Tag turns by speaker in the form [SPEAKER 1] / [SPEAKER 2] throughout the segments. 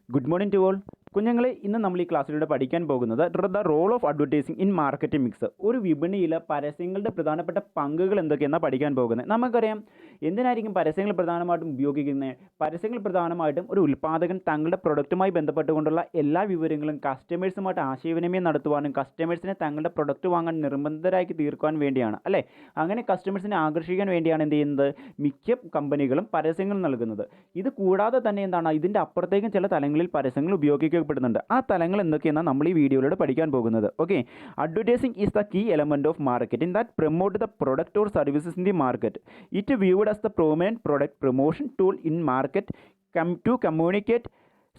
[SPEAKER 1] Good morning to all. കുഞ്ഞുങ്ങളെ ഇന്ന് നമ്മൾ ഈ ക്ലാസ്സിലൂടെ പഠിക്കാൻ പോകുന്നത് the role of advertising in marketing mix. ഒരു വിപണിയിൽ പരസ്യങ്ങളുടെ പ്രധാനപ്പെട്ട പങ്കുകൾ എന്തൊക്കെയെന്നാണ് പഠിക്കാൻ പോകുന്നത്. നമുക്കറിയാം എന്തിനായിരിക്കും പരസ്യങ്ങൾ പ്രധാനമായിട്ടും ഉപയോഗിക്കുന്നത്. പരസ്യങ്ങൾ പ്രധാനമായിട്ടും ഒരു ഉൽപ്പാദകൻ തങ്ങളുടെ പ്രൊഡക്റ്റുമായി ബന്ധപ്പെട്ടുകൊണ്ടുള്ള എല്ലാ വിവരങ്ങളും കസ്റ്റമേഴ്സുമായിട്ട് ആശയവിനിമയം നടത്തുവാനും കസ്റ്റമേഴ്സിനെ തങ്ങളുടെ പ്രൊഡക്റ്റ് വാങ്ങാൻ നിർബന്ധിതരാക്കി തീർക്കാൻ വേണ്ടിയാണ് അല്ലേ. അങ്ങനെ കസ്റ്റമേഴ്സിനെ ആകർഷിക്കാൻ വേണ്ടിയാണ് എന്ത് ചെയ്യുന്നത്, മിക്ക കമ്പനികളും പരസ്യങ്ങൾ നൽകുന്നത്. ഇത് കൂടാതെ തന്നെ എന്താണ്, ഇതിൻ്റെ അപ്പുറത്തേക്കും ചില തലങ്ങളിൽ പരസ്യങ്ങൾ ഉപയോഗിക്കപ്പെടുന്നുണ്ട്. ആ തലങ്ങൾ എന്തൊക്കെയാണ് നമ്മൾ ഈ വീഡിയോയിലൂടെ പഠിക്കാൻ പോകുന്നത്. Okay, advertising is the key element of marketing that promote the product or services in the market. It viewed as the prominent product promotion tool in market to communicate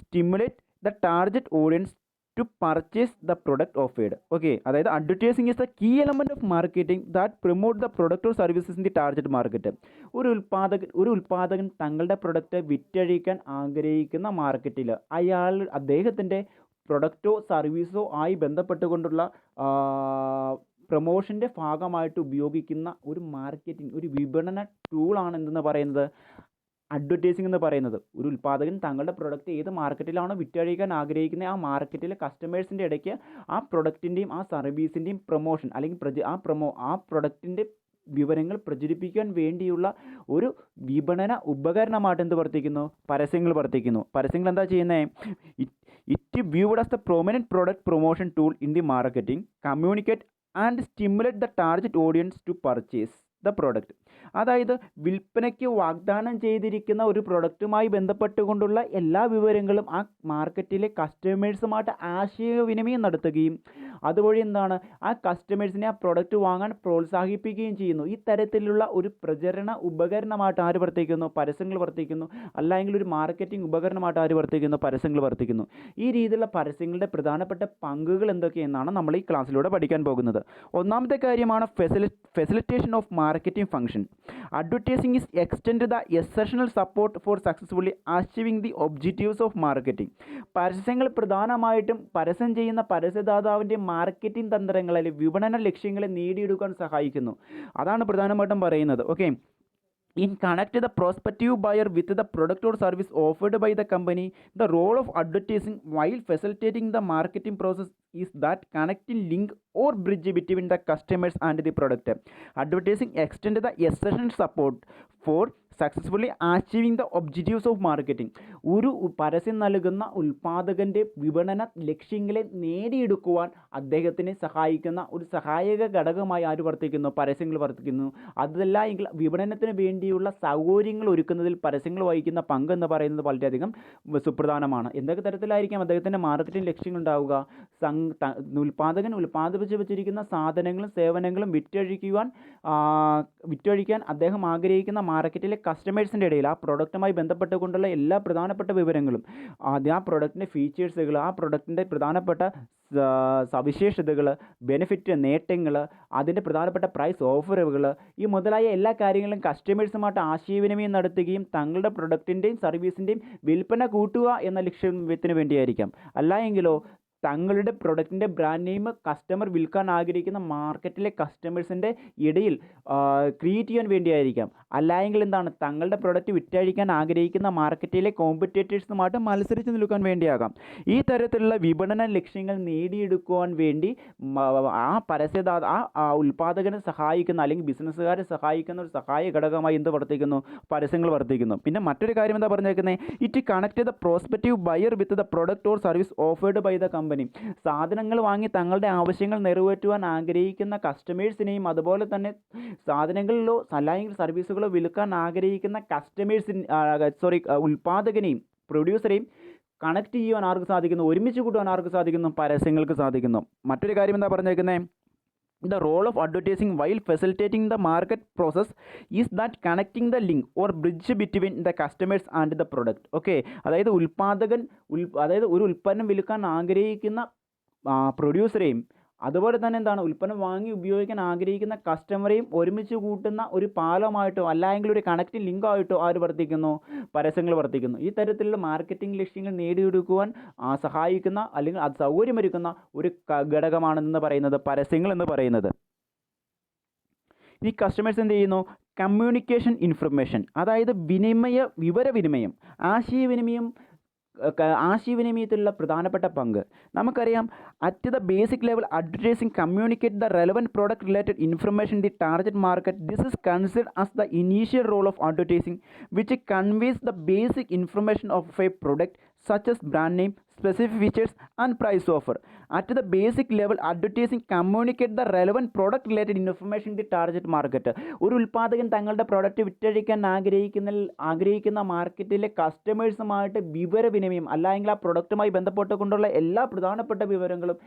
[SPEAKER 1] stimulate the target audience to purchase the product offered. Okay, അതായത് advertising is the key element of marketing that promote the product or services in the target market. ഒരു ഉൽപ്പാദകൻ തങ്ങളുടെ product വിറ്റഴിക്കാൻ ആഗ്രഹിക്കുന്ന മാർക്കറ്റിൽ അദ്ദേഹത്തിൻ്റെ പ്രൊഡക്റ്റോ സർവീസോ ആയി ബന്ധപ്പെട്ടുകൊണ്ടുള്ള പ്രൊമോഷൻ്റെ ഭാഗമായിട്ട് ഉപയോഗിക്കുന്ന ഒരു മാർക്കറ്റിംഗ്, ഒരു വിപണന ടൂളാണ് എന്തെന്ന് പറയുന്നത്, അഡ്വർടൈസിംഗ് എന്ന് പറയുന്നത്. ഒരു ഉൽപ്പാദകൻ തങ്ങളുടെ പ്രൊഡക്റ്റ് ഏത് മാർക്കറ്റിലാണോ വിറ്റഴിക്കാൻ ആഗ്രഹിക്കുന്നത് ആ മാർക്കറ്റിലെ കസ്റ്റമേഴ്സിൻ്റെ ഇടയ്ക്ക് ആ പ്രൊഡക്റ്റിൻ്റെയും ആ സർവീസിൻ്റെയും പ്രൊമോഷൻ അല്ലെങ്കിൽ ആ പ്രൊഡക്റ്റിൻ്റെ വിവരങ്ങൾ പ്രചരിപ്പിക്കാൻ വേണ്ടിയുള്ള ഒരു വിപണന ഉപകരണമായിട്ട് എന്ത് വർത്തിക്കുന്നു, പരസ്യങ്ങൾ വർത്തിക്കുന്നു. പരസ്യങ്ങൾ എന്താ ചെയ്യുന്നത്, it viewed as the prominent product promotion tool in the marketing communicate and stimulate the target audience to purchase the product. അതായത് വിൽപ്പനയ്ക്ക് വാഗ്ദാനം ചെയ്തിരിക്കുന്ന ഒരു പ്രൊഡക്റ്റുമായി ബന്ധപ്പെട്ടുകൊണ്ടുള്ള എല്ലാ വിവരങ്ങളും ആ മാർക്കറ്റിലെ കസ്റ്റമേഴ്സുമായിട്ട് ആശയവിനിമയം നടത്തുകയും അതുവഴി എന്താണ്, ആ കസ്റ്റമേഴ്സിനെ ആ പ്രൊഡക്റ്റ് വാങ്ങാൻ പ്രോത്സാഹിപ്പിക്കുകയും ചെയ്യുന്നു. ഈ തരത്തിലുള്ള ഒരു പ്രചരണ ഉപകരണമായിട്ട് ആര് വർത്തിക്കുന്നു, പരസ്യങ്ങൾ വർത്തിക്കുന്നു. അല്ലെങ്കിൽ ഒരു മാർക്കറ്റിംഗ് ഉപകരണമായിട്ട് ആര് വർത്തിക്കുന്നു, പരസ്യങ്ങൾ വർത്തിക്കുന്നു. ഈ രീതിയിലുള്ള പരസ്യങ്ങളുടെ പ്രധാനപ്പെട്ട പങ്കുകൾ എന്തൊക്കെയെന്നാണ് നമ്മൾ ഈ ക്ലാസ്സിലൂടെ പഠിക്കാൻ പോകുന്നത്. ഒന്നാമത്തെ കാര്യമാണ് facilitation of marketing function. Advertising is extended the essential support for successfully achieving the objectives of marketing. പരസ്യങ്ങൾ പ്രധാനമായിട്ടും പരസ്യം ചെയ്യുന്ന പരസ്യദാതാവിൻ്റെ മാർക്കറ്റിംഗ് തന്ത്രങ്ങളെ, വിപണന ലക്ഷ്യങ്ങളെ നേടിയെടുക്കാൻ സഹായിക്കുന്നു. അതാണ് പ്രധാനമായിട്ടും പറയുന്നത്. Okay, in connect the prospective buyer with the product or service offered by the company, the role of advertising while facilitating the marketing process is that connecting link or bridge between the customers and the product. Advertising extend the essential support for successfully achieving the objectives of marketing. ഒരു പരസ്യം നൽകുന്ന ഉൽപ്പാദകൻ്റെ വിപണന ലക്ഷ്യങ്ങളെ നേടിയെടുക്കുവാൻ അദ്ദേഹത്തിനെ സഹായിക്കുന്ന ഒരു സഹായക ഘടകമായി ആര് വർത്തിക്കുന്നു, പരസ്യങ്ങൾ വർത്തിക്കുന്നു. അതല്ല എങ്കിൽ വിപണനത്തിന് വേണ്ടിയുള്ള സൗകര്യങ്ങൾ ഒരുക്കുന്നതിൽ പരസ്യങ്ങൾ വഹിക്കുന്ന പങ്ക് എന്ന് പറയുന്നത് വളരെയധികം സുപ്രധാനമാണ്. എന്തൊക്കെ തരത്തിലായിരിക്കാം അദ്ദേഹത്തിൻ്റെ മാർക്കറ്റിംഗ് ലക്ഷ്യങ്ങൾ ഉണ്ടാവുക, ഉൽപ്പാദകൻ ഉൽപ്പാദിപ്പിച്ച് വെച്ചിരിക്കുന്ന സാധനങ്ങളും സേവനങ്ങളും വിറ്റഴിക്കാൻ അദ്ദേഹം ആഗ്രഹിക്കുന്ന മാർക്കറ്റിലെ കസ്റ്റമേഴ്സിൻ്റെ ഇടയിൽ ആ പ്രൊഡക്റ്റുമായി ബന്ധപ്പെട്ടുകൊണ്ടുള്ള എല്ലാ പ്രധാനപ്പെട്ട വിവരങ്ങളും, ആ പ്രൊഡക്റ്റിൻ്റെ ഫീച്ചേഴ്സുകൾ, ആ പ്രൊഡക്റ്റിൻ്റെ പ്രധാനപ്പെട്ട സവിശേഷതകൾ, ബെനിഫിറ്റ്, നേട്ടങ്ങൾ, അതിൻ്റെ പ്രധാനപ്പെട്ട പ്രൈസ് ഓഫറുകൾ, ഈ മുതലായ എല്ലാ കാര്യങ്ങളും കസ്റ്റമേഴ്സുമായിട്ട് ആശയവിനിമയം നടത്തുകയും തങ്ങളുടെ പ്രൊഡക്റ്റിൻ്റെയും സർവീസിൻ്റെയും വിൽപ്പന കൂട്ടുക എന്ന ലക്ഷ്യത്തിന് വേണ്ടിയായിരിക്കാം. അല്ല എങ്കിലോ തങ്ങളുടെ പ്രൊഡക്റ്റിൻ്റെ ബ്രാൻഡ് നെയിം കസ്റ്റമർ വിൽക്കാൻ ആഗ്രഹിക്കുന്ന മാർക്കറ്റിലെ കസ്റ്റമേഴ്സിൻ്റെ ഇടയിൽ ക്രിയേറ്റ് ചെയ്യാൻ വേണ്ടിയായിരിക്കാം. അല്ലായെങ്കിൽ എന്താണ്, തങ്ങളുടെ പ്രൊഡക്റ്റ് വിറ്റഴിക്കാൻ ആഗ്രഹിക്കുന്ന മാർക്കറ്റിലെ കോമ്പറ്റേറ്റേഴ്സുമായിട്ട് മത്സരിച്ച് നിൽക്കാൻ വേണ്ടിയാകാം. ഈ തരത്തിലുള്ള വിപണന ലക്ഷ്യങ്ങൾ നേടിയെടുക്കുവാൻ വേണ്ടി ആ ഉൽപ്പാദകനെ സഹായിക്കുന്ന അല്ലെങ്കിൽ ബിസിനസ്സുകാരെ സഹായിക്കുന്ന ഒരു സഹായ ഘടകമായി എന്ത് വർത്തിക്കുന്നു, പരസ്യങ്ങൾ വർത്തിക്കുന്നു. പിന്നെ മറ്റൊരു കാര്യം എന്താ പറഞ്ഞേക്കുന്നത്, it connect the prospective buyer with the product or service offered by the company. സാധനങ്ങൾ വാങ്ങി തങ്ങളുടെ ആവശ്യങ്ങൾ നിറവേറ്റുവാൻ ആഗ്രഹിക്കുന്ന കസ്റ്റമേഴ്സിനെയും അതുപോലെ തന്നെ സാധനങ്ങളിലോ അല്ലെങ്കിൽ സർവീസുകളോ വിൽക്കാൻ ആഗ്രഹിക്കുന്ന ഉൽപ്പാദകനെയും പ്രൊഡ്യൂസറെയും കണക്ട് ചെയ്യുവാൻ ആർക്ക് സാധിക്കുന്നു, ഒരുമിച്ച് കൂട്ടുവാൻ ആർക്ക് സാധിക്കുന്നു, പരസ്യങ്ങൾക്ക് സാധിക്കുന്നു. മറ്റൊരു കാര്യം എന്താ പറഞ്ഞേക്കുന്നത്, the role of advertising while facilitating the market process is that connecting the link or bridge between the customers and the product. Okay, അതായത് ഒരു ഉൽപ്പന്നം വിൽക്കാൻ ആഗ്രഹിക്കുന്ന പ്രൊഡ്യൂസറെയും അതുപോലെ തന്നെ എന്താണ്, ഉൽപ്പന്നം വാങ്ങി ഉപയോഗിക്കാൻ ആഗ്രഹിക്കുന്ന കസ്റ്റമറെയും ഒരുമിച്ച് കൂട്ടുന്ന ഒരു പാലമായിട്ടോ അല്ലെങ്കിൽ ഒരു കണക്റ്റിംഗ് ലിങ്കായിട്ടോ ആര് വർത്തിക്കുന്നു, പരസ്യങ്ങൾ വർത്തിക്കുന്നു. ഈ തരത്തിലുള്ള മാർക്കറ്റിംഗ് ലക്ഷ്യങ്ങൾ നേടിയെടുക്കുവാൻ സഹായിക്കുന്ന അല്ലെങ്കിൽ അത് സൗകര്യമൊരുക്കുന്ന ഒരു ഘടകമാണെന്ന് പറയുന്നത് പരസ്യങ്ങൾ എന്ന് പറയുന്നത്. ഈ കസ്റ്റമേഴ്സ് എന്ത് ചെയ്യുന്നു, കമ്മ്യൂണിക്കേഷൻ ഇൻഫർമേഷൻ, അതായത് വിവരവിനിമയം, ആശയവിനിമയം ആശയവിനിമയത്തിലുള്ള പ്രധാനപ്പെട്ട പങ്ക് നമുക്കറിയാം. At the basic level advertising communicate the relevant product related information the target market. This is considered as the initial role of advertising which conveys the basic information of a product such as brand name, specific features and price offer. At the basic level, advertising communicate the relevant product related information to the target market. ഒരു ഉൽപ്പാദകൻ തങ്ങളുടെ product വിറ്റഴിക്കാൻ ആഗ്രഹിക്കുന്ന മാർക്കറ്റിലെ കസ്റ്റമേഴ്സുമായിട്ട് വിവരവിനിമയം അല്ലെങ്കിൽ ആ പ്രൊഡക്റ്റുമായി ബന്ധപ്പെട്ടുകൊണ്ടുള്ള എല്ലാ പ്രധാനപ്പെട്ട വിവരങ്ങളും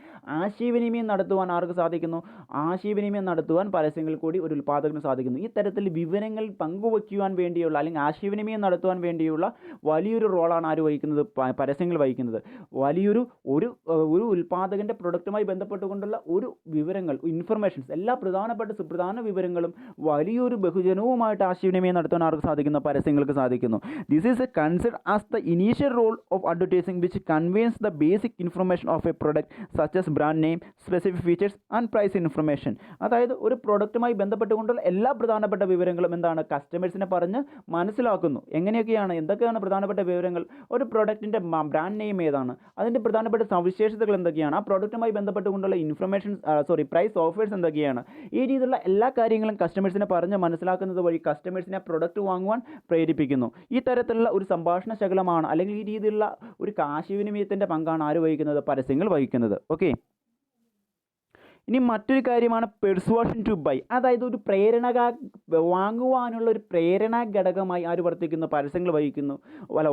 [SPEAKER 1] ആശയവിനിമയം നടത്തുവാൻ ആർക്ക് സാധിക്കുന്നു? ആശയവിനിമയം നടത്തുവാൻ പരസ്യങ്ങൾ കൂടി ഒരു ഉൽപ്പാദകന് സാധിക്കുന്നു. ഈ തരത്തിൽ വിവരങ്ങൾ പങ്കുവയ്ക്കുവാൻ വേണ്ടിയുള്ള അല്ലെങ്കിൽ ആശയവിനിമയം നടത്തുവാൻ വേണ്ടിയുള്ള വലിയൊരു റോളാണ് ആര് വഹിക്കുന്നത്? പരസ്യങ്ങൾ വഹിക്കുന്നത്. ഒരു ഉൽപ്പാദകൻ്റെ പ്രൊഡക്റ്റുമായി ബന്ധപ്പെട്ടുകൊണ്ടുള്ള ഒരു വിവരങ്ങൾ ഇൻഫർമേഷൻസ് എല്ലാ പ്രധാനപ്പെട്ട സുപ്രധാന വിവരങ്ങളും വലിയൊരു ബഹുജനവുമായിട്ട് ആശയവിനിമയം നടത്താൻ ആർക്ക് സാധിക്കുന്നു? പരസ്യങ്ങൾക്ക് സാധിക്കുന്നു. This is a considered as the initial role of advertising which conveys the basic information of a product such as brand name, specific features and price information. അതായത് ഒരു പ്രൊഡക്റ്റുമായി ബന്ധപ്പെട്ടുകൊണ്ടുള്ള എല്ലാ പ്രധാനപ്പെട്ട വിവരങ്ങളും എന്താണ്? കസ്റ്റമേഴ്സിനെ പറഞ്ഞ് മനസ്സിലാക്കുന്നു. എന്തൊക്കെയാണ് പ്രധാനപ്പെട്ട വിവരങ്ങൾ? ഒരു പ്രൊഡക്റ്റിൻ്റെ ബ്രാൻഡ് നെയിം ഏതാണ്, അതിൻ്റെ പ്രധാനപ്പെട്ട സവിശേഷതകൾ എന്തൊക്കെയാണ്, ആ പ്രോഡക്റ്റുമായി ബന്ധപ്പെട്ടുകൊണ്ടുള്ള പ്രൈസ് ഓഫേഴ്സ് എന്തൊക്കെയാണ്, ഈ രീതിയിലുള്ള എല്ലാ കാര്യങ്ങളും കസ്റ്റമേഴ്സിനെ പറഞ്ഞ് മനസ്സിലാക്കുന്നത് വഴി കസ്റ്റമേഴ്സിനെ പ്രൊഡക്റ്റ് വാങ്ങുവാൻ പ്രേരിപ്പിക്കുന്നു. ഈ തരത്തിലുള്ള ഒരു സംഭാഷണ ശകലമാണ് അല്ലെങ്കിൽ ഈ രീതിയിലുള്ള ഒരു ആശയവിനിമയത്തിൻ്റെ പങ്കാണ് ആര് വഹിക്കുന്നത്? പരസ്യങ്ങൾ വഹിക്കുന്നത്. ഓക്കെ, ഇനി മറ്റൊരു കാര്യമാണ് പെർസുവേഷൻ ടു ബൈ. അതായത് ഒരു വാങ്ങുവാനുള്ള ഒരു പ്രേരണാ ഘടകമായി ആര് വർത്തിക്കുന്നു? പരസ്യങ്ങൾ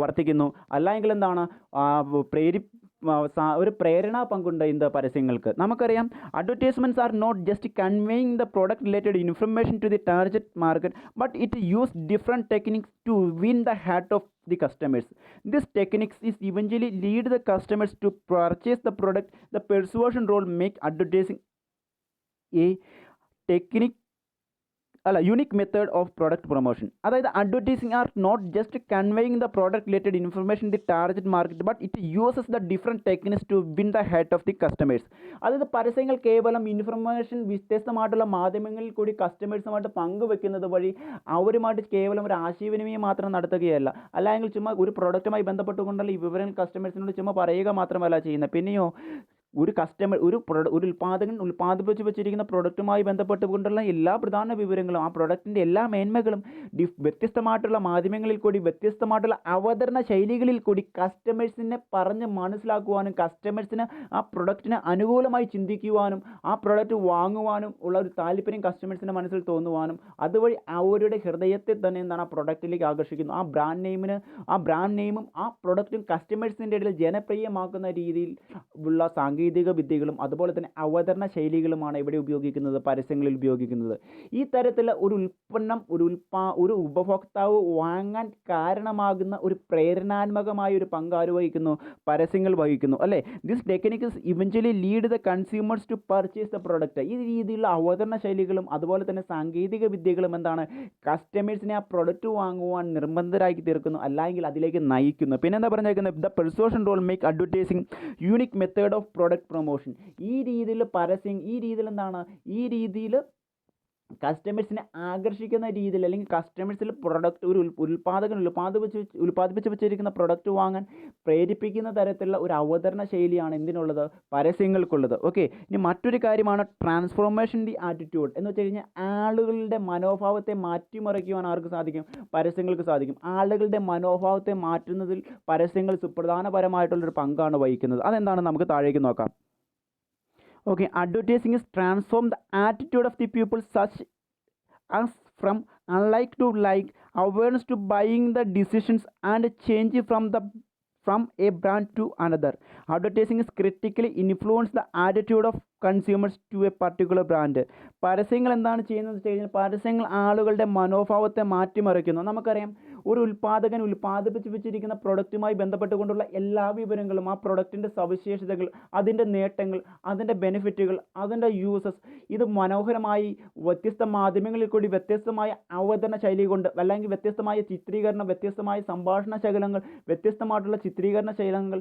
[SPEAKER 1] വർത്തിക്കുന്നു. അല്ലെങ്കിൽ എന്താണ്? ഒരു പ്രേരണ പങ്കുണ്ട് എന്ത് പരസ്യങ്ങൾക്ക്. നമുക്കറിയാം advertisements are not just conveying the product related information to the target market but it use different techniques to win the heart of the customers. This techniques is eventually lead the customers to purchase the product. The persuasion role make advertising a unique method of product promotion. അതായത് advertising are not just conveying the product related information the target market but it uses the different techniques to win the heart of the customers. അതായത് പരസ്യങ്ങൾ കേവലം information വ്യത്യസ്തമായിട്ടുള്ള മാധ്യമങ്ങളിൽ കൂടി കസ്റ്റമേഴ്സുമായിട്ട് പങ്കുവെക്കുന്നത് വഴി അവരുമായിട്ട് കേവലം ഒരു ആശയവിനിമയം മാത്രം നടത്തുകയല്ല, അല്ലെങ്കിൽ ചുമ്മാ ഒരു പ്രോഡക്റ്റുമായി ബന്ധപ്പെട്ടുകൊണ്ടുള്ള ഈ വിവരങ്ങൾ കസ്റ്റമേഴ്സിനോട് ചുമ്മാ പറയുക മാത്രമല്ല ചെയ്യുന്നത്. പിന്നെയോ ഒരു ഉൽപ്പാദകൻ ഉൽപ്പാദിപ്പിച്ച് വെച്ചിരിക്കുന്ന പ്രൊഡക്റ്റുമായി ബന്ധപ്പെട്ടുകൊണ്ടുള്ള എല്ലാ പ്രധാന വിവരങ്ങളും ആ പ്രൊഡക്റ്റിൻ്റെ എല്ലാ മേന്മകളും വ്യത്യസ്തമായിട്ടുള്ള മാധ്യമങ്ങളിൽ കൂടി വ്യത്യസ്തമായിട്ടുള്ള അവതരണ ശൈലികളിൽ കൂടി കസ്റ്റമേഴ്സിനെ പറഞ്ഞ് മനസ്സിലാക്കുവാനും കസ്റ്റമേഴ്സിന് ആ പ്രൊഡക്റ്റിന് അനുകൂലമായി ചിന്തിക്കുവാനും ആ പ്രൊഡക്റ്റ് വാങ്ങുവാനും ഉള്ള ഒരു താല്പര്യം കസ്റ്റമേഴ്സിൻ്റെ മനസ്സിൽ തോന്നുവാനും അതുവഴി അവരുടെ ഹൃദയത്തെ തന്നെ എന്താണ് ആ പ്രൊഡക്റ്റിലേക്ക് ആകർഷിക്കുന്നു. ആ ബ്രാൻഡ് നെയിമും ആ പ്രൊഡക്റ്റും കസ്റ്റമേഴ്സിൻ്റെ ഇടയിൽ ജനപ്രിയമാക്കുന്ന രീതിയിൽ ഉള്ള സാങ്കേതിക വിദ്യകളും അതുപോലെ തന്നെ അവതരണ ശൈലികളുമാണ് ഇവിടെ ഉപയോഗിക്കുന്നത്, പരസ്യങ്ങളിൽ ഉപയോഗിക്കുന്നത്. ഈ തരത്തിലുള്ള ഒരു ഉൽപ്പന്നം ഒരു ഉപഭോക്താവ് വാങ്ങാൻ കാരണമാകുന്ന ഒരു പ്രേരണാത്മകമായ ഒരു പങ്ക് ആര് വഹിക്കുന്നു? പരസ്യങ്ങൾ വഹിക്കുന്നു, അല്ലേ? This techniques eventually lead the consumers to purchase the product. ഈ രീതിയിലുള്ള അവതരണ ശൈലികളും അതുപോലെ തന്നെ സാങ്കേതിക വിദ്യകളും എന്താണ്? കസ്റ്റമേഴ്സിനെ ആ പ്രൊഡക്റ്റ് വാങ്ങുവാൻ നിർബന്ധരാക്കി തീർക്കുന്നു, അല്ലെങ്കിൽ അതിലേക്ക് നയിക്കുന്നു. പിന്നെ എന്താ പറഞ്ഞേക്കുന്നത്? The persuasion role make advertising unique method of product promotion. ഈ രീതിയിൽ പരസ്യം ഈ രീതിയിൽ കസ്റ്റമേഴ്സിനെ ആകർഷിക്കുന്ന രീതിയിൽ അല്ലെങ്കിൽ കസ്റ്റമേഴ്സിൽ പ്രൊഡക്റ്റ് ഒരു ഉൽപ്പാദകൻ ഉൽപ്പാദിപ്പിച്ച് വെച്ചിരിക്കുന്ന പ്രൊഡക്റ്റ് വാങ്ങാൻ പ്രേരിപ്പിക്കുന്ന തരത്തിലുള്ള ഒരു അവതരണ ശൈലിയാണ് എന്തിനുള്ളത്? പരസ്യങ്ങൾക്കുള്ളത്. ഓക്കെ, ഇനി മറ്റൊരു കാര്യമാണ് ട്രാൻസ്ഫോർമേഷൻ ദി ആറ്റിറ്റ്യൂഡ് എന്ന് വെച്ച് കഴിഞ്ഞാൽ ആളുകളുടെ മനോഭാവത്തെ മാറ്റിമറിക്കുവാൻ ആർക്ക് സാധിക്കും? പരസ്യങ്ങൾക്ക് സാധിക്കും. ആളുകളുടെ മനോഭാവത്തെ മാറ്റുന്നതിൽ പരസ്യങ്ങൾ സുപ്രധാനപരമായിട്ടുള്ളൊരു പങ്കാണ് വഹിക്കുന്നത്. അതെന്താണ്? നമുക്ക് താഴേക്ക് നോക്കാം. Okay, advertising is transform the attitude of the people such as from unlike to like, awareness to buying the decisions and change from a brand to another. Advertising is critically influence the attitude of consumers to a particular brand. പരസ്യങ്ങൾ എന്താണ് ചെയ്യുന്നത് വെച്ച് കഴിഞ്ഞാൽ പരസ്യങ്ങൾ ആളുകളുടെ മനോഭാവത്തെ മാറ്റിമറിക്കുന്നു. നമുക്കറിയാം ഒരു ഉൽപ്പാദകൻ ഉൽപ്പാദിപ്പിച്ച് വെച്ചിരിക്കുന്ന പ്രൊഡക്റ്റുമായി ബന്ധപ്പെട്ടുകൊണ്ടുള്ള എല്ലാ വിവരങ്ങളും ആ പ്രൊഡക്റ്റിൻ്റെ സവിശേഷതകൾ, അതിൻ്റെ നേട്ടങ്ങൾ, അതിൻ്റെ ബെനിഫിറ്റുകൾ, അതിൻ്റെ യൂസസ് ഇത് മനോഹരമായി വ്യത്യസ്ത മാധ്യമങ്ങളിൽ കൂടി വ്യത്യസ്തമായ അവതരണ ശൈലി കൊണ്ട് അല്ലെങ്കിൽ വ്യത്യസ്തമായ ചിത്രീകരണം, വ്യത്യസ്തമായ സംഭാഷണ ശകലങ്ങൾ, വ്യത്യസ്തമായിട്ടുള്ള ചിത്രീകരണ ശകലങ്ങൾ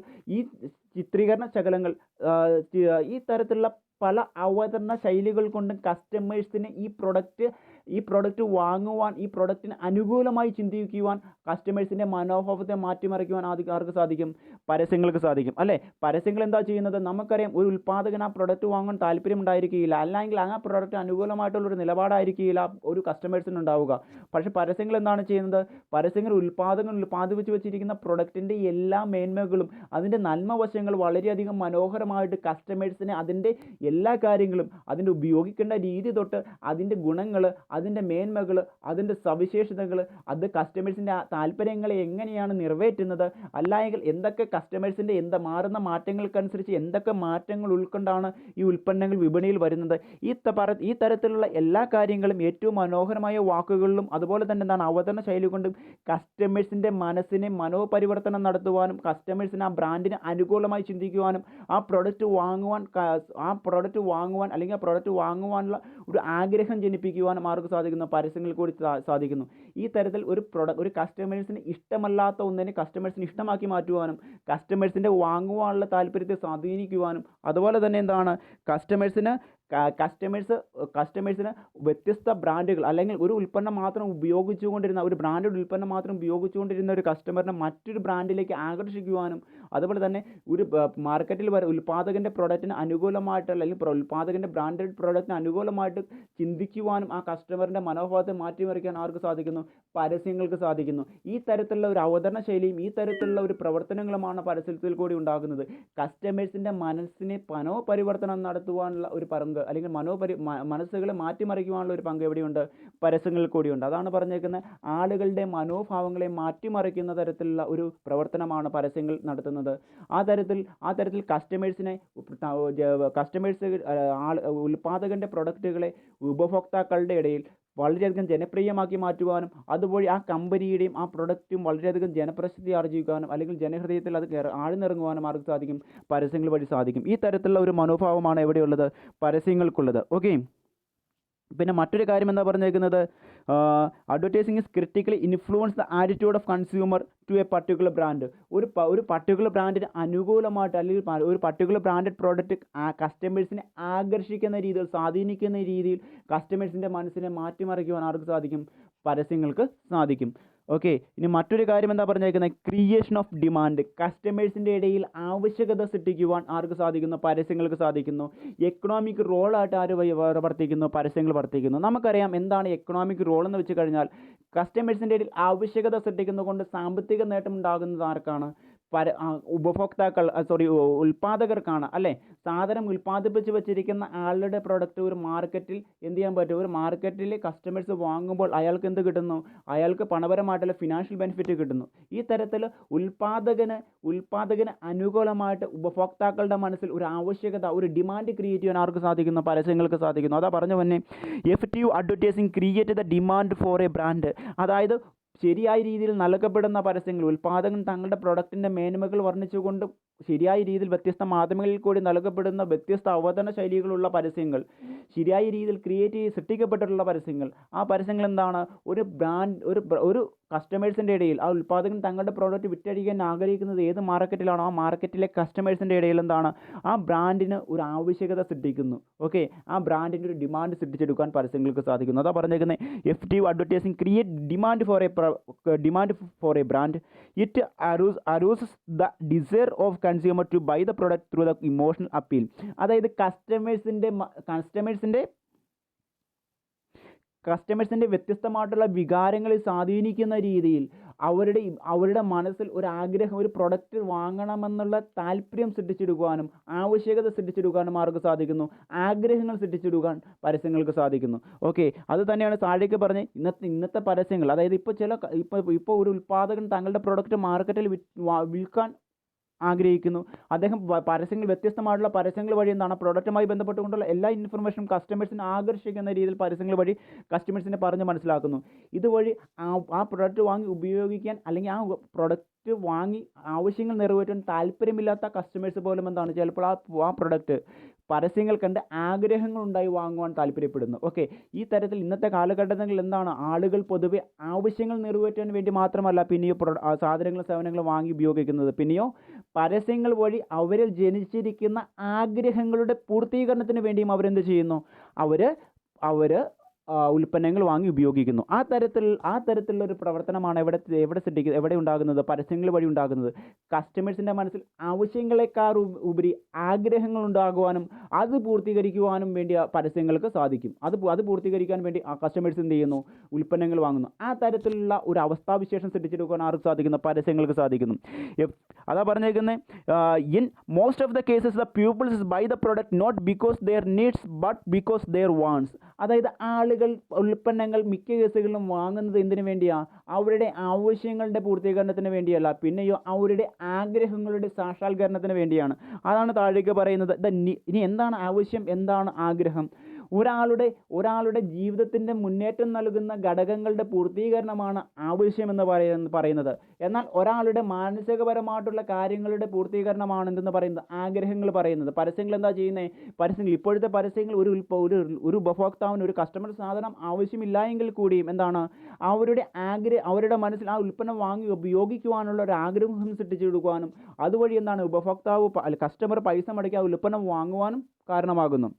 [SPEAKER 1] ഈ തരത്തിലുള്ള പല അവതരണ ശൈലികൾ കൊണ്ടും കസ്റ്റമേഴ്സിന് ഈ പ്രൊഡക്റ്റ് ഈ പ്രൊഡക്റ്റ് വാങ്ങുവാൻ, ഈ പ്രൊഡക്റ്റിന് അനുകൂലമായി ചിന്തിക്കുവാൻ കസ്റ്റമേഴ്സിൻ്റെ മനോഭാവത്തെ മാറ്റിമറിക്കുവാൻ ആർക്ക് സാധിക്കും? പരസ്യങ്ങൾക്ക് സാധിക്കും അല്ലേ? പരസ്യങ്ങൾ എന്താ ചെയ്യുന്നത്? നമുക്കറിയാം, ഒരു ഉൽപ്പാദകൻ ആ പ്രൊഡക്റ്റ് വാങ്ങാൻ താല്പര്യമുണ്ടായിരിക്കുകയില്ല, അല്ലെങ്കിൽ ആ പ്രൊഡക്റ്റ് അനുകൂലമായിട്ടുള്ളൊരു നിലപാടായിരിക്കില്ല ഒരു കസ്റ്റമേഴ്സിന് ഉണ്ടാവുക. പക്ഷേ പരസ്യങ്ങൾ എന്താണ് ചെയ്യുന്നത്? പരസ്യങ്ങൾ ഉൽപ്പാദകൻ ഉൽപ്പാദിപ്പിച്ച് വെച്ചിരിക്കുന്ന പ്രൊഡക്റ്റിൻ്റെ എല്ലാ മേന്മകളും, അതിൻ്റെ നന്മ വശങ്ങൾ വളരെയധികം മനോഹരമായിട്ട് കസ്റ്റമേഴ്സിനെ അതിൻ്റെ എല്ലാ കാര്യങ്ങളും, അതിൻ്റെ ഉപയോഗിക്കേണ്ട രീതി തൊട്ട് അതിൻ്റെ ഗുണങ്ങൾ, അതിൻ്റെ മേന്മകൾ, അതിൻ്റെ സവിശേഷതകൾ, അത് കസ്റ്റമേഴ്സിൻ്റെ താല്പര്യങ്ങളെ എങ്ങനെയാണ് നിറവേറ്റുന്നത്, അല്ലെങ്കിൽ എന്തൊക്കെ കസ്റ്റമേഴ്സിൻ്റെ മാറുന്ന മാറ്റങ്ങൾക്കനുസരിച്ച് എന്തൊക്കെ മാറ്റങ്ങൾ ഉൾക്കൊണ്ടാണ് ഈ ഉൽപ്പന്നങ്ങൾ വിപണിയിൽ വരുന്നത്, ഈ തരത്തിലുള്ള എല്ലാ കാര്യങ്ങളും ഏറ്റവും മനോഹരമായ വാക്കുകളിലും അതുപോലെ തന്നെ അവതരണ ശൈലി കൊണ്ടും കസ്റ്റമേഴ്സിൻ്റെ മനസ്സിനെ മനോപരിവർത്തനം നടത്തുവാനും കസ്റ്റമേഴ്സിന് ആ ബ്രാൻഡിന് അനുകൂലമായി ചിന്തിക്കുവാനും ആ പ്രൊഡക്റ്റ് വാങ്ങുവാൻ അല്ലെങ്കിൽ ആ പ്രൊഡക്റ്റ് വാങ്ങുവാനുള്ള ഒരു ആഗ്രഹം ജനിപ്പിക്കുവാനും ആർക്ക് സാധിക്കുന്നു? പരസ്യങ്ങൾ കൂടി സാധിക്കുന്നു. ഈ തരത്തിൽ ഒരു കസ്റ്റമേഴ്സിന് ഇഷ്ടമല്ലാത്ത ഒന്നിനെ കസ്റ്റമേഴ്സിന് ഇഷ്ടമാക്കി മാറ്റുവാനും കസ്റ്റമേഴ്സിൻ്റെ വാങ്ങുവാനുള്ള താല്പര്യത്തെ സ്വാധീനിക്കുവാനും അതുപോലെ തന്നെ കസ്റ്റമേഴ്സിന് വ്യത്യസ്ത ബ്രാൻഡുകൾ, അല്ലെങ്കിൽ ഒരു ഉൽപ്പന്നം മാത്രം ഉപയോഗിച്ചുകൊണ്ടിരുന്ന, ഒരു ബ്രാൻഡഡ് ഉൽപ്പന്നം മാത്രം ഉപയോഗിച്ചുകൊണ്ടിരുന്ന ഒരു കസ്റ്റമറിനെ മറ്റൊരു ബ്രാൻഡിലേക്ക് ആകർഷിക്കുവാനും അതുപോലെ തന്നെ ഒരു മാർക്കറ്റിൽ ഉൽപ്പാദകൻ്റെ പ്രൊഡക്റ്റിന് അനുകൂലമായിട്ടുള്ള, അല്ലെങ്കിൽ ഉൽപ്പാദകൻ്റെ ബ്രാൻഡഡ് പ്രൊഡക്റ്റിന് അനുകൂലമായിട്ട് ചിന്തിക്കുവാനും ആ കസ്റ്റമറിൻ്റെ മനോഭാവത്തെ മാറ്റിമറിക്കാൻ ആർക്ക് സാധിക്കുന്നു? പരസ്യങ്ങൾക്ക് സാധിക്കുന്നു. ഈ തരത്തിലുള്ള ഒരു അവതരണ ശൈലിയും ഈ തരത്തിലുള്ള ഒരു പ്രവർത്തനങ്ങളുമാണ് പരസ്യത്തിൽ കൂടി ഉണ്ടാകുന്നത്. കസ്റ്റമേഴ്സിൻ്റെ മനസ്സിനെ മനോപരിവർത്തനം നടത്തുവാനുള്ള ഒരു പങ്ക്, അല്ലെങ്കിൽ മനസ്സുകളെ മാറ്റിമറിക്കുവാനുള്ള ഒരു പങ്ക് എവിടെയുണ്ട്? പരസ്യങ്ങളിൽ കൂടിയുണ്ട്. അതാണ് പറഞ്ഞേക്കുന്നത്, ആളുകളുടെ മനോഭാവങ്ങളെ മാറ്റിമറിക്കുന്ന തരത്തിലുള്ള ഒരു പ്രവർത്തനമാണ് പരസ്യങ്ങൾ നടത്തുന്നത്. ആ തരത്തിൽ ഉൽപ്പാദകൻ്റെ പ്രൊഡക്റ്റുകളെ ഉപഭോക്താക്കളുടെ ഇടയിൽ വളരെയധികം ജനപ്രിയമാക്കി മാറ്റുവാനും അതുവഴി ആ കമ്പനിയുടെയും ആ പ്രൊഡക്റ്റും വളരെയധികം ജനപ്രസിദ്ധി ആർജിക്കുവാനും അല്ലെങ്കിൽ ജനഹൃദയത്തിൽ അത് ആഴ്ന്നിറങ്ങുവാനും ആർക്ക് സാധിക്കും? പരസ്യങ്ങൾ വഴി സാധിക്കും. ഈ തരത്തിലുള്ള ഒരു മനോഭാവമാണ് എവിടെയുള്ളത്? പരസ്യങ്ങൾക്കുള്ളത്. ഓക്കെ. പിന്നെ മറ്റൊരു കാര്യം എന്താ പറഞ്ഞേക്കുന്നത്? Advertising is critically influence the attitude of consumer to a particular brand. ഒരു പർട്ടിക്കുലർ ബ്രാൻഡിന് അനുകൂലമായിട്ട്, അല്ലെങ്കിൽ ഒരു പർട്ടിക്കുലർ ബ്രാൻഡഡ് പ്രോഡക്റ്റ് കസ്റ്റമേഴ്സിനെ ആകർഷിക്കുന്ന രീതിയിൽ, സ്വാധീനിക്കുന്ന രീതിയിൽ കസ്റ്റമേഴ്സിൻ്റെ മനസ്സിനെ മാറ്റിമറിക്കുവാൻ ആർക്ക് സാധിക്കും? പരസ്യങ്ങൾക്ക് സാധിക്കും. ഓക്കെ. ഇനി മറ്റൊരു കാര്യം എന്താ പറഞ്ഞേക്കുന്നത്? Creation of demand. കസ്റ്റമേഴ്സിൻ്റെ ഇടയിൽ ആവശ്യകത സൃഷ്ടിക്കുവാൻ ആർക്ക് സാധിക്കുന്നു? പരസ്യങ്ങൾക്ക് സാധിക്കുന്നു. എക്കണോമിക് റോളായിട്ട് ആര് വർത്തിക്കുന്നു? പരസ്യങ്ങൾ വർത്തിക്കുന്നു. നമുക്കറിയാം എന്താണ് എക്കണോമിക് റോൾ എന്ന് വെച്ച് കഴിഞ്ഞാൽ, കസ്റ്റമേഴ്സിൻ്റെ ഇടയിൽ ആവശ്യകത സൃഷ്ടിക്കുന്നതുകൊണ്ട് സാമ്പത്തിക നേട്ടം ഉണ്ടാകുന്നത് ആർക്കാണ്? ഉൽപ്പാദകർക്കാണ് അല്ലേ? സാധനം ഉൽപ്പാദിപ്പിച്ച് വെച്ചിരിക്കുന്ന ആളുടെ പ്രൊഡക്റ്റ് ഒരു മാർക്കറ്റിൽ എന്ത് ചെയ്യാൻ പറ്റും? ഒരു മാർക്കറ്റിൽ കസ്റ്റമേഴ്സ് വാങ്ങുമ്പോൾ അയാൾക്ക് എന്ത് കിട്ടുന്നു? അയാൾക്ക് പണപരമായിട്ടുള്ള ഫിനാൻഷ്യൽ ബെനിഫിറ്റ് കിട്ടുന്നു. ഈ തരത്തിൽ ഉൽപ്പാദകന് അനുകൂലമായിട്ട് ഉപഭോക്താക്കളുടെ മനസ്സിൽ ഒരു ആവശ്യകത, ഒരു ഡിമാൻഡ് ക്രിയേറ്റ് ചെയ്യാൻ ആർക്ക് സാധിക്കുന്നു? പരസ്യങ്ങൾക്ക് സാധിക്കുന്നു. അതാ പറഞ്ഞു തന്നെ, effective advertising create the demand for a brand. അതായത് ശരിയായ രീതിയിൽ നൽകപ്പെടുന്ന പരസ്യങ്ങൾ, ഉൽപ്പാദകൻ തങ്ങളുടെ പ്രൊഡക്റ്റിൻ്റെ മേന്മകൾ വർണ്ണിച്ചുകൊണ്ട് ശരിയായ രീതിയിൽ വ്യത്യസ്ത മാധ്യമങ്ങളിൽ കൂടി നൽകപ്പെടുന്ന വ്യത്യസ്ത അവതരണ ശൈലികളുള്ള പരസ്യങ്ങൾ, ശരിയായ രീതിയിൽ സൃഷ്ടിക്കപ്പെട്ടിട്ടുള്ള പരസ്യങ്ങൾ. ആ പരസ്യങ്ങൾ എന്താണ്? ഒരു കസ്റ്റമേഴ്സിൻ്റെ ഇടയിൽ, ആ ഉൽപ്പാദകൻ തങ്ങളുടെ പ്രോഡക്റ്റ് വിറ്റഴിക്കാൻ ആഗ്രഹിക്കുന്നത് ഏത് മാർക്കറ്റിലാണോ ആ മാർക്കറ്റിലെ കസ്റ്റമേഴ്സിൻ്റെ ഇടയിൽ എന്താണ്? ആ ബ്രാൻഡിന് ഒരു ആവശ്യകത സൃഷ്ടിക്കുന്നു. ഓക്കെ. ആ ബ്രാൻഡിൻ്റെ ഒരു ഡിമാൻഡ് സൃഷ്ടിച്ചെടുക്കാൻ പരസ്യങ്ങൾക്ക് സാധിക്കുന്നു. അതാ പറഞ്ഞേക്കുന്നത്, effective advertising create demand for a brand. It arouses the desire of consumer to buy the product through the emotional appeal. അതായത് കസ്റ്റമേഴ്സിൻ്റെ വ്യത്യസ്തമായിട്ടുള്ള വികാരങ്ങളെ സ്വാധീനിക്കുന്ന രീതിയിൽ അവരുടെ മനസ്സിൽ ഒരു ആഗ്രഹം, ഒരു പ്രൊഡക്റ്റ് വാങ്ങണമെന്നുള്ള താല്പര്യം സൃഷ്ടിച്ചെടുക്കാനും ആവശ്യകത സൃഷ്ടിച്ചെടുക്കാനും ആർക്ക് സാധിക്കുന്നു? ആഗ്രഹങ്ങൾ സൃഷ്ടിച്ചെടുക്കാൻ പരസ്യങ്ങൾക്ക് സാധിക്കുന്നു. ഓക്കെ. അത് തന്നെയാണ് താഴേക്ക് പറഞ്ഞ് ഇന്നത്തെ പരസ്യങ്ങൾ. അതായത് ഇപ്പോൾ ഒരു ഉൽപ്പാദകൻ തങ്ങളുടെ പ്രൊഡക്റ്റ് മാർക്കറ്റിൽ വിൽക്കാൻ ആഗ്രഹിക്കുന്നു. അദ്ദേഹം വ്യത്യസ്തമായിട്ടുള്ള പരസ്യങ്ങൾ വഴി എന്താണ്? പ്രൊഡക്റ്റുമായി ബന്ധപ്പെട്ടുകൊണ്ടുള്ള എല്ലാ ഇൻഫർമേഷനും കസ്റ്റമേഴ്സിനെ ആകർഷിക്കുന്ന രീതിയിൽ പരസ്യങ്ങൾ വഴി കസ്റ്റമേഴ്സിനെ പറഞ്ഞ് മനസ്സിലാക്കുന്നു. ഇതുവഴി ആ പ്രൊഡക്റ്റ് വാങ്ങി ഉപയോഗിക്കാൻ, അല്ലെങ്കിൽ ആ പ്രൊഡക്റ്റ് വാങ്ങി ആവശ്യങ്ങൾ നിറവേറ്റാൻ താല്പര്യമില്ലാത്ത കസ്റ്റമേഴ്സ് പോലും എന്താണ്? ചിലപ്പോൾ ആ പ്രൊഡക്റ്റ് പരസ്യങ്ങൾ കണ്ട് ആഗ്രഹങ്ങളുണ്ടായി വാങ്ങുവാൻ താല്പര്യപ്പെടുന്നു. ഓക്കെ. ഈ തരത്തിൽ ഇന്നത്തെ കാലഘട്ടത്തിൽ എന്താണ്? ആളുകൾ പൊതുവെ ആവശ്യങ്ങൾ നിറവേറ്റാൻ വേണ്ടി മാത്രമല്ല പിന്നെയോ സാധനങ്ങളും സേവനങ്ങളും വാങ്ങി ഉപയോഗിക്കുന്നത്, പിന്നെയോ പരസ്യങ്ങൾ വഴി അവരിൽ ജനിച്ചിരിക്കുന്ന ആഗ്രഹങ്ങളുടെ പൂർത്തീകരണത്തിന് വേണ്ടിയും അവരെന്ത് ചെയ്യുന്നു? അവർ ഉൽപ്പന്നങ്ങൾ വാങ്ങി ഉപയോഗിക്കുന്നു. ആ തരത്തിലുള്ള ഒരു പ്രവർത്തനമാണ് എവിടെ ഉണ്ടാകുന്നത്? പരസ്യങ്ങൾ വഴി ഉണ്ടാകുന്നത്. കസ്റ്റമേഴ്സിൻ്റെ മനസ്സിൽ ആവശ്യങ്ങളെക്കാൾ ഉപരി ആഗ്രഹങ്ങൾ ഉണ്ടാകുവാനും അത് പൂർത്തീകരിക്കുവാനും വേണ്ടി പരസ്യങ്ങൾക്ക് സാധിക്കും. അത് പൂർത്തീകരിക്കാൻ വേണ്ടി ആ കസ്റ്റമേഴ്സ് എന്ത് ചെയ്യുന്നു? ഉൽപ്പന്നങ്ങൾ വാങ്ങുന്നു. ആ തരത്തിലുള്ള ഒരു അവസ്ഥാവിശേഷം സൃഷ്ടിച്ചെടുക്കാൻ ആർക്ക് സാധിക്കുന്നു? പരസ്യങ്ങൾക്ക് സാധിക്കുന്നു. അതാ പറഞ്ഞേക്കുന്നത്, in most of the cases the peoples buy the product not because their needs but because their wants. അതായത് ആളുകൾ ഉൽപ്പന്നങ്ങൾ മിക്ക കേസുകളിലും വാങ്ങുന്നത് എന്തിനു വേണ്ടിയാണ്? അവരുടെ ആവശ്യങ്ങളുടെ പൂർത്തീകരണത്തിന് വേണ്ടിയല്ല, പിന്നെയോ അവരുടെ ആഗ്രഹങ്ങളുടെ സാക്ഷാത്കരണത്തിന് വേണ്ടിയാണ്. അതാണ് താഴേക്ക് പറയുന്നത്. ഇനി എന്താണ് ആവശ്യം, എന്താണ് ആഗ്രഹം? ഒരാളുടെ ജീവിതത്തിൻ്റെ മുന്നേറ്റം നൽകുന്ന ഘടകങ്ങളുടെ പൂർത്തീകരണമാണ് ആവശ്യമെന്ന് പറയുന്നത്. എന്നാൽ ഒരാളുടെ മാനസികപരമായിട്ടുള്ള കാര്യങ്ങളുടെ പൂർത്തീകരണമാണ് എന്തെന്ന് പറയുന്നത്? ആഗ്രഹങ്ങൾ പറയുന്നത്. പരസ്യങ്ങൾ എന്താ ചെയ്യുന്നത്? ഇപ്പോഴത്തെ പരസ്യങ്ങൾ ഒരു ഉപഭോക്താവിന്, ഒരു കസ്റ്റമർ സാധനം ആവശ്യമില്ല എങ്കിൽ കൂടിയും എന്താണ് അവരുടെ മനസ്സിൽ ആ ഉൽപ്പന്നം വാങ്ങി ഉപയോഗിക്കുവാനുള്ള ഒരു ആഗ്രഹം സൃഷ്ടിച്ചെടുക്കുവാനും അതുവഴി എന്താണ് കസ്റ്റമർ പൈസ മുടക്കി ആ ഉൽപ്പന്നം വാങ്ങുവാനും കാരണമാകുന്നു.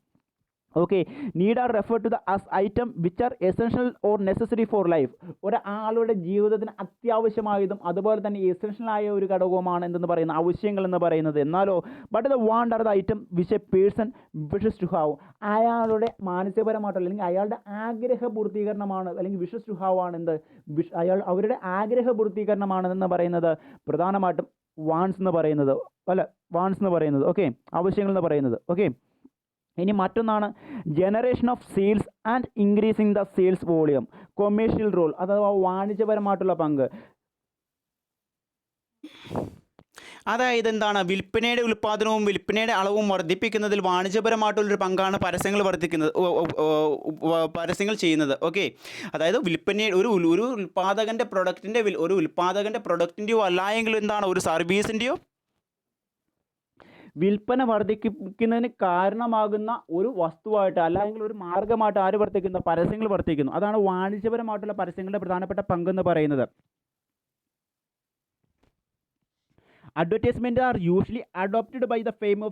[SPEAKER 1] Okay, need are refer to the as item which are essential or necessary for life. ഒരാളുടെ ജീവിതത്തിന് അത്യാവശ്യമായതും അതുപോലെ തന്നെ എസെൻഷ്യലായ ഒരു ഘടകവുമാണ് എന്തെന്ന് പറയുന്നത്? ആവശ്യങ്ങൾ എന്ന് പറയുന്നത്. എന്നാലോ but the want are the item which a person wishes to have. അയാളുടെ മാനസികപരമായിട്ടുള്ള അല്ലെങ്കിൽ അയാളുടെ ആഗ്രഹ പൂർത്തീകരണമാണ്, അല്ലെങ്കിൽ വിഷസ് ടു ഹാവ് ആണ് അവരുടെ ആഗ്രഹ പൂർത്തീകരണമാണെന്ന് പറയുന്നത് പ്രധാനമായിട്ടും വാൺസ് എന്ന് പറയുന്നത്. ഓക്കെ, ആവശ്യങ്ങൾ എന്ന് പറയുന്നത്. ഓക്കെ, ഇനി മറ്റൊന്നാണ് generation of sales and increasing the sales volume. Commercial role അഥവാ വാണിജ്യപരമായിട്ടുള്ള പങ്ക്.
[SPEAKER 2] അതായത് എന്താണ്? വിൽപ്പനയുടെ ഉൽപ്പാദനവും വിൽപ്പനയുടെ അളവും വർദ്ധിപ്പിക്കുന്നതിൽ വാണിജ്യപരമായിട്ടുള്ളൊരു പങ്കാണ് പരസ്യങ്ങൾ ചെയ്യുന്നത്. ഓക്കെ, അതായത് ഒരു ഉൽപ്പാദകൻ്റെ പ്രൊഡക്റ്റിൻ്റെയോ അല്ല എങ്കിലും എന്താണ് ഒരു സർവീസിൻ്റെയോ
[SPEAKER 1] വിൽപ്പന വർദ്ധിക്കുന്നതിന് കാരണമാകുന്ന ഒരു വസ്തുവായിട്ട് അല്ലെങ്കിൽ ഒരു മാർഗമായിട്ട് ആര് വർത്തിക്കുന്നു? പരസ്യങ്ങൾ വർത്തിക്കുന്നു. അതാണ് വാണിജ്യപരമായിട്ടുള്ള പരസ്യങ്ങളുടെ പ്രധാനപ്പെട്ട പങ്കെന്ന് പറയുന്നത്. Advertisements are usually adopted by fame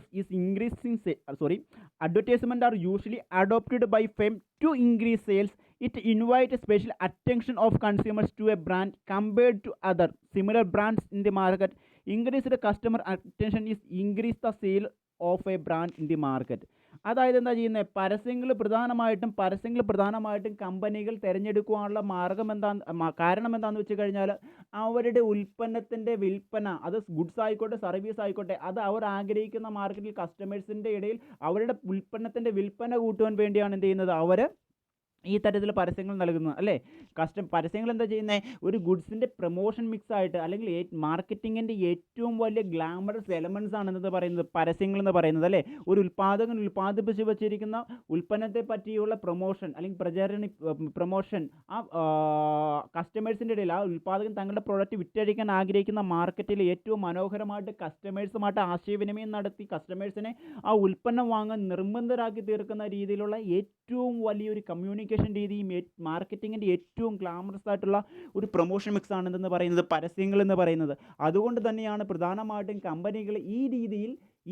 [SPEAKER 1] to increase sales. It invites special attention of consumers to a brand compared to other similar brands in the market. Increased customer attention is increase the sale of a brand in the market. അതായത് എന്താ ചെയ്യുന്നത്? പരസ്യങ്ങൾ പ്രധാനമായിട്ടും കമ്പനികൾ തിരഞ്ഞെടുക്കുവാനുള്ള കാരണം എന്താണെന്ന് വെച്ച് കഴിഞ്ഞാൽ അവരുടെ ഉൽപ്പന്നത്തിൻ്റെ വിൽപ്പന, അത് ഗുഡ്സ് ആയിക്കോട്ടെ സർവീസ് ആയിക്കോട്ടെ, അത് അവർ ആഗ്രഹിക്കുന്ന മാർക്കറ്റിൽ കസ്റ്റമേഴ്സിൻ്റെ ഇടയിൽ അവരുടെ ഉൽപ്പന്നത്തിൻ്റെ വിൽപ്പന കൂട്ടുവാൻ വേണ്ടിയാണ് എന്ത് ചെയ്യുന്നത്? അവർ ഈ തരത്തിൽ പരസ്യങ്ങൾ നൽകുന്നത് അല്ലേ? പരസ്യങ്ങൾ എന്താ ചെയ്യുന്നത്? ഒരു ഗുഡ്സിൻ്റെ പ്രൊമോഷൻ മിക്സ് ആയിട്ട് അല്ലെങ്കിൽ മാർക്കറ്റിങ്ങിൻ്റെ ഏറ്റവും വലിയ ഗ്ലാമറസ് എലമെൻറ്റ്സ് ആണ് എന്ന് പറയുന്നത് പരസ്യങ്ങൾ എന്ന് പറയുന്നത് അല്ലേ? ഒരു ഉൽപ്പാദകൻ ഉൽപ്പാദിപ്പിച്ച് വെച്ചിരിക്കുന്ന ഉൽപ്പന്നത്തെ പറ്റിയുള്ള പ്രൊമോഷൻ അല്ലെങ്കിൽ പ്രൊമോഷൻ ആ കസ്റ്റമേഴ്സിൻ്റെ ഇടയിൽ, ആ ഉൽപ്പാദകൻ തങ്ങളുടെ പ്രോഡക്റ്റ് വിറ്റഴിക്കാൻ ആഗ്രഹിക്കുന്ന മാർക്കറ്റിൽ ഏറ്റവും മനോഹരമായിട്ട് കസ്റ്റമേഴ്സുമായിട്ട് ആശയവിനിമയം നടത്തി കസ്റ്റമേഴ്സിനെ ആ ഉൽപ്പന്നം വാങ്ങാൻ നിർബന്ധരാക്കി തീർക്കുന്ന രീതിയിലുള്ള ഏറ്റവും വലിയൊരു കമ്മ്യൂണിക്കേഷൻ രീതിയും മാർക്കറ്റിങ്ങിൻ്റെ ഏറ്റവും ഗ്ലാമറസ് ആയിട്ടുള്ള ഒരു പ്രൊമോഷൻ മിക്സ് ആണ് എന്തെന്ന് പറയുന്നത് പരസ്യങ്ങൾ എന്ന് പറയുന്നത്. അതുകൊണ്ട് തന്നെയാണ് പ്രധാനമായിട്ടും കമ്പനികൾ ഈ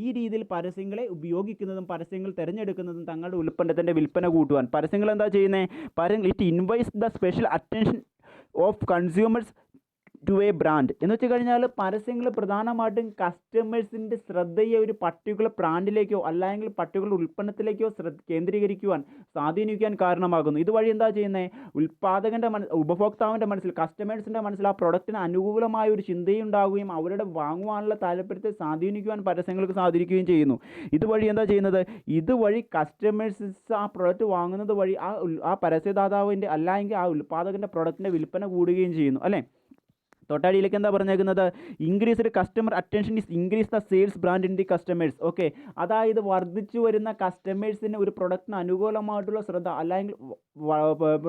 [SPEAKER 1] രീതിയിൽ പരസ്യങ്ങളെ ഉപയോഗിക്കുന്നതും പരസ്യങ്ങൾ തിരഞ്ഞെടുക്കുന്നതും തങ്ങളുടെ ഉൽപ്പന്നത്തിൻ്റെ വിൽപ്പന കൂട്ടുവാൻ. പരസ്യങ്ങൾ എന്താ ചെയ്യുന്നത്? It invites the special attention of consumers to a brand എന്ന് വെച്ച് കഴിഞ്ഞാൽ പരസ്യങ്ങൾ പ്രധാനമായിട്ടും കസ്റ്റമേഴ്സിൻ്റെ ശ്രദ്ധയെ ഒരു പർട്ടിക്കുലർ ബ്രാൻഡിലേക്കോ അല്ലെങ്കിൽ പർട്ടിക്കുലർ ഉൽപ്പന്നത്തിലേക്കോ കേന്ദ്രീകരിക്കുവാൻ സ്വാധീനിക്കാൻ കാരണമാകുന്നു. ഇതുവഴി എന്താ ചെയ്യുന്നത്? ഉപഭോക്താവിൻ്റെ മനസ്സിൽ, കസ്റ്റമേഴ്സിൻ്റെ മനസ്സിൽ ആ പ്രൊഡക്റ്റിന് അനുകൂലമായ ഒരു ചിന്തയുണ്ടാവുകയും അവരുടെ വാങ്ങുവാനുള്ള താല്പര്യത്തെ സ്വാധീനിക്കുവാൻ പരസ്യങ്ങൾക്ക് സാധിക്കുകയും ചെയ്യുന്നു. ഇതുവഴി എന്താ ചെയ്യുന്നത്? ഇതുവഴി കസ്റ്റമേഴ്സ് ആ പ്രൊഡക്റ്റ് വാങ്ങുന്നത് വഴി ആ പരസ്യദാതാവിൻ്റെ അല്ലെങ്കിൽ ആ ഉൽപ്പാദകൻ്റെ പ്രൊഡക്റ്റിൻ്റെ വിൽപ്പന കൂടുകയും ചെയ്യുന്നു അല്ലേ? തൊട്ടടിയിലേക്ക് എന്താ പറഞ്ഞേക്കുന്നത്? Increased customer attention is increase the sales brand in the customers. Okay, അതായത് വർദ്ധിച്ചു വരുന്ന കസ്റ്റമേഴ്സിന് ഒരു പ്രൊഡക്റ്റിന് അനുകൂലമായിട്ടുള്ള ശ്രദ്ധ അല്ലെങ്കിൽ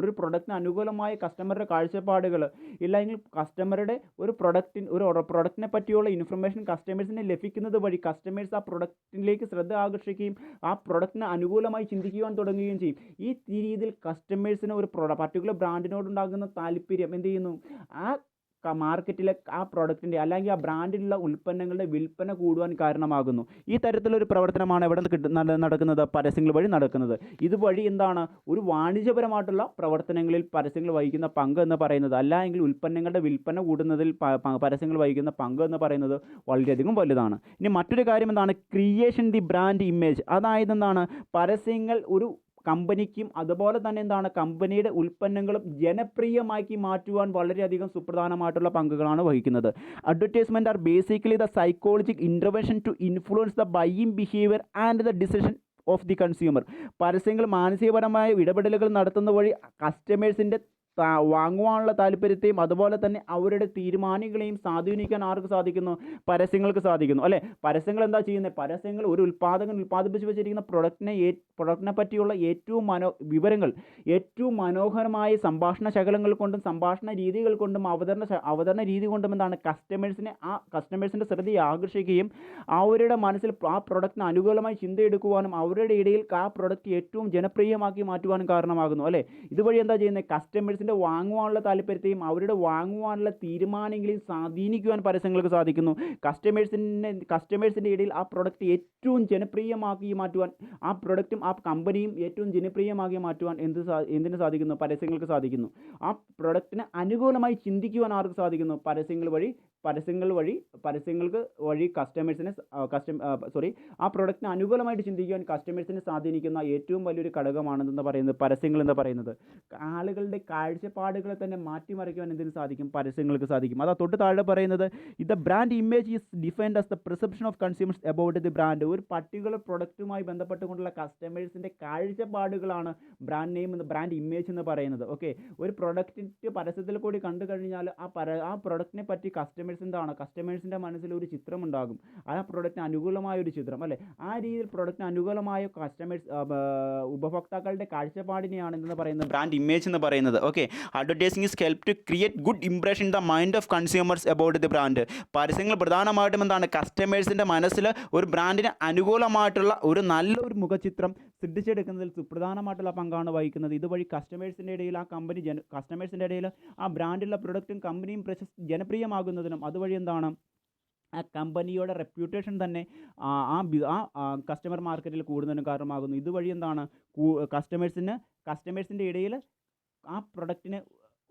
[SPEAKER 1] ഒരു പ്രൊഡക്റ്റിന് അനുകൂലമായ കസ്റ്റമറുടെ കാഴ്ചപ്പാടുകൾ ഇല്ലെങ്കിൽ കസ്റ്റമറുടെ ഒരു പ്രൊഡക്റ്റിനെ പറ്റിയുള്ള ഇൻഫർമേഷൻ കസ്റ്റമേഴ്സിന് ലഭിക്കുന്നത് വഴി കസ്റ്റമേഴ്സ് ആ പ്രൊഡക്റ്റിലേക്ക് ശ്രദ്ധ ആകർഷിക്കുകയും ആ പ്രൊഡക്റ്റിന് അനുകൂലമായി ചിന്തിക്കുവാൻ തുടങ്ങുകയും ചെയ്യും. ഈ രീതിയിൽ കസ്റ്റമേഴ്സിന് ഒരു പർട്ടിക്കുലർ ബ്രാൻഡിനോടുണ്ടാകുന്ന താല്പര്യം എന്ത് ചെയ്യുന്നു? ആ മാർക്കറ്റിലെ ആ പ്രൊഡക്റ്റിൻ്റെ അല്ലെങ്കിൽ ആ ബ്രാൻഡിലുള്ള ഉൽപ്പന്നങ്ങളുടെ വിൽപ്പന കൂടുവാൻ കാരണമാകുന്നു. ഈ തരത്തിലൊരു പ്രവർത്തനമാണ് എവിടെ നടക്കുന്നത്? പരസ്യങ്ങൾ വഴി നടക്കുന്നത്. ഇതുവഴി എന്താണ് ഒരു വാണിജ്യപരമായിട്ടുള്ള പ്രവർത്തനങ്ങളിൽ പരസ്യങ്ങൾ വഹിക്കുന്ന പങ്ക് എന്ന് പറയുന്നത്, അല്ലെങ്കിൽ ഉൽപ്പന്നങ്ങളുടെ വിൽപ്പന കൂടുന്നതിൽ പരസ്യങ്ങൾ വഹിക്കുന്ന പങ്ക് എന്ന് പറയുന്നത് വളരെയധികം വലുതാണ്. ഇനി മറ്റൊരു കാര്യം എന്താണ്? Creation the brand image. അതായത് എന്താണ്? പരസ്യങ്ങൾ ഒരു കമ്പനിക്കും അതുപോലെ തന്നെ എന്താണ് കമ്പനിയുടെ ഉൽപ്പന്നങ്ങളും ജനപ്രിയമാക്കി മാറ്റുവാൻ വളരെയധികം സുപ്രധാനമായിട്ടുള്ള പങ്കുകളാണ് വഹിക്കുന്നത്. Advertisement are basically the psychological intervention to influence the buying behaviour and the decision of the consumer. പരസ്യങ്ങൾ മാനസികപരമായ ഇടപെടലുകൾ നടത്തുന്ന വഴി കസ്റ്റമേഴ്സിൻ്റെ വാങ്ങുവാനുള്ള താല്പര്യത്തെയും അതുപോലെ തന്നെ അവരുടെ തീരുമാനങ്ങളെയും സ്വാധീനിക്കാൻ ആർക്ക് സാധിക്കുന്നു? പരസ്യങ്ങൾക്ക് സാധിക്കുന്നു, അല്ലേ? പരസ്യങ്ങൾ എന്താ ചെയ്യുന്നത്? പരസ്യങ്ങൾ ഒരു ഉൽപ്പാദകൻ ഉൽപ്പാദിപ്പിച്ച് വെച്ചിരിക്കുന്ന പ്രൊഡക്റ്റിനെ പറ്റിയുള്ള വിവരങ്ങൾ ഏറ്റവും മനോഹരമായ സംഭാഷണ ശകലങ്ങൾ കൊണ്ടും സംഭാഷണ രീതികൾ കൊണ്ടും അവതരണ രീതി കൊണ്ടും എന്താണ് കസ്റ്റമേഴ്സിൻ്റെ ശ്രദ്ധയെ ആകർഷിക്കുകയും അവരുടെ മനസ്സിൽ ആ പ്രൊഡക്റ്റിന് അനുകൂലമായി ചിന്തയെടുക്കുവാനും അവരുടെ ഇടയിൽ ആ പ്രൊഡക്റ്റ് ഏറ്റവും ജനപ്രിയമാക്കി മാറ്റുവാനും കാരണമാകുന്നു, അല്ലേ? ഇതുവഴി എന്താ ചെയ്യുന്നത്? കസ്റ്റമേഴ്സിൻ്റെ വാങ്ങുവാനുള്ള താല്പര്യത്തെയും അവരുടെ വാങ്ങുവാനുള്ള തീരുമാനങ്ങളെയും സ്വാധീനിക്കുവാൻ പരസ്യങ്ങൾക്ക് സാധിക്കുന്നു. കസ്റ്റമേഴ്സിൻ്റെ ഇടയിൽ ആ പ്രൊഡക്റ്റ് ഏറ്റവും ജനപ്രിയമാക്കി മാറ്റുവാൻ, ആ പ്രൊഡക്റ്റും ആ കമ്പനിയും ഏറ്റവും ജനപ്രിയമാക്കി മാറ്റുവാൻ എന്തിന് സാധിക്കുന്നു? പരസ്യങ്ങൾക്ക് സാധിക്കുന്നു. ആ പ്രൊഡക്റ്റിന് അനുകൂലമായി ചിന്തിക്കുവാൻ ആർക്ക് സാധിക്കുന്നു? പരസ്യങ്ങൾക്ക് വഴി ആ പ്രൊഡക്റ്റിന് അനുകൂലമായിട്ട് ചിന്തിക്കുവാൻ കസ്റ്റമേഴ്സിനെ സ്വാധീനിക്കുന്ന ഏറ്റവും വലിയൊരു ഘടകമാണെന്ന് പറയുന്നത് പരസ്യങ്ങൾ എന്ന് പറയുന്നത്. ആളുകളുടെ കാഴ്ചപ്പാടുകളെ തന്നെ മാറ്റിമറിക്കുവാൻ എന്തിനു സാധിക്കും? പരസ്യങ്ങൾക്ക് സാധിക്കും. അതാ തൊട്ട് താഴെ പറയുന്നത്, the brand image is defined as the perception of consumers about the brand. ഒരു പർട്ടിക്കുലർ പ്രൊഡക്റ്റുമായി ബന്ധപ്പെട്ടുകൊണ്ടുള്ള കസ്റ്റമേഴ്സിൻ്റെ കാഴ്ചപ്പാടുകളാണ് ബ്രാൻഡ് ഇമേജ് എന്ന് പറയുന്നത്. ഓക്കെ, ഒരു പ്രൊഡക്റ്റ് പരസ്യത്തിൽ കൂടി കണ്ടു കഴിഞ്ഞാൽ ആ പ്രൊഡക്റ്റിനെ പറ്റി കസ്റ്റമേഴ്സിൻ്റെ മനസ്സിൽ ഒരു ചിത്രം ഉണ്ടാകും. ആ പ്രൊഡക്റ്റിന് അനുകൂലമായ ഒരു ചിത്രം, അല്ലേ? ആ രീതിയിൽ പ്രൊഡക്റ്റിന് അനുകൂലമായ ഉപഭോക്താക്കളുടെ കാഴ്ചപ്പാടിനെയാണ് എന്ന് പറയുന്നത്
[SPEAKER 2] ബ്രാൻഡ് ഇമേജ് എന്ന് പറയുന്നത്. Okay, advertising is help to create good impression in the mind of consumers about the brand. പരസ്യങ്ങൾ പ്രധാനമായിട്ടും എന്താണ്? കസ്റ്റമേഴ്സിൻ്റെ മനസ്സിൽ ഒരു ബ്രാൻഡിന് അനുകൂലമായിട്ടുള്ള ഒരു നല്ലൊരു മുഖചിത്രം സൃഷ്ടിച്ചെടുക്കുന്നതിൽ സുപ്രധാനമായിട്ടുള്ള പങ്കാണ് വഹിക്കുന്നത്. ഇതുവഴി കസ്റ്റമേഴ്സിൻ്റെ ഇടയിൽ കസ്റ്റമേഴ്സിൻ്റെ ഇടയിൽ ആ ബ്രാൻഡുള്ള പ്രൊഡക്റ്റും കമ്പനിയും ജനപ്രിയമാകുന്നതിനും അതുവഴി എന്താണ് ആ കമ്പനിയുടെ റെപ്യൂട്ടേഷൻ തന്നെ കസ്റ്റമർ മാർക്കറ്റിൽ കൂടുന്നതിനും കാരണമാകുന്നു. ഇതുവഴി എന്താണ് കസ്റ്റമേഴ്സിൻ്റെ ഇടയിൽ ആ പ്രൊഡക്റ്റിന്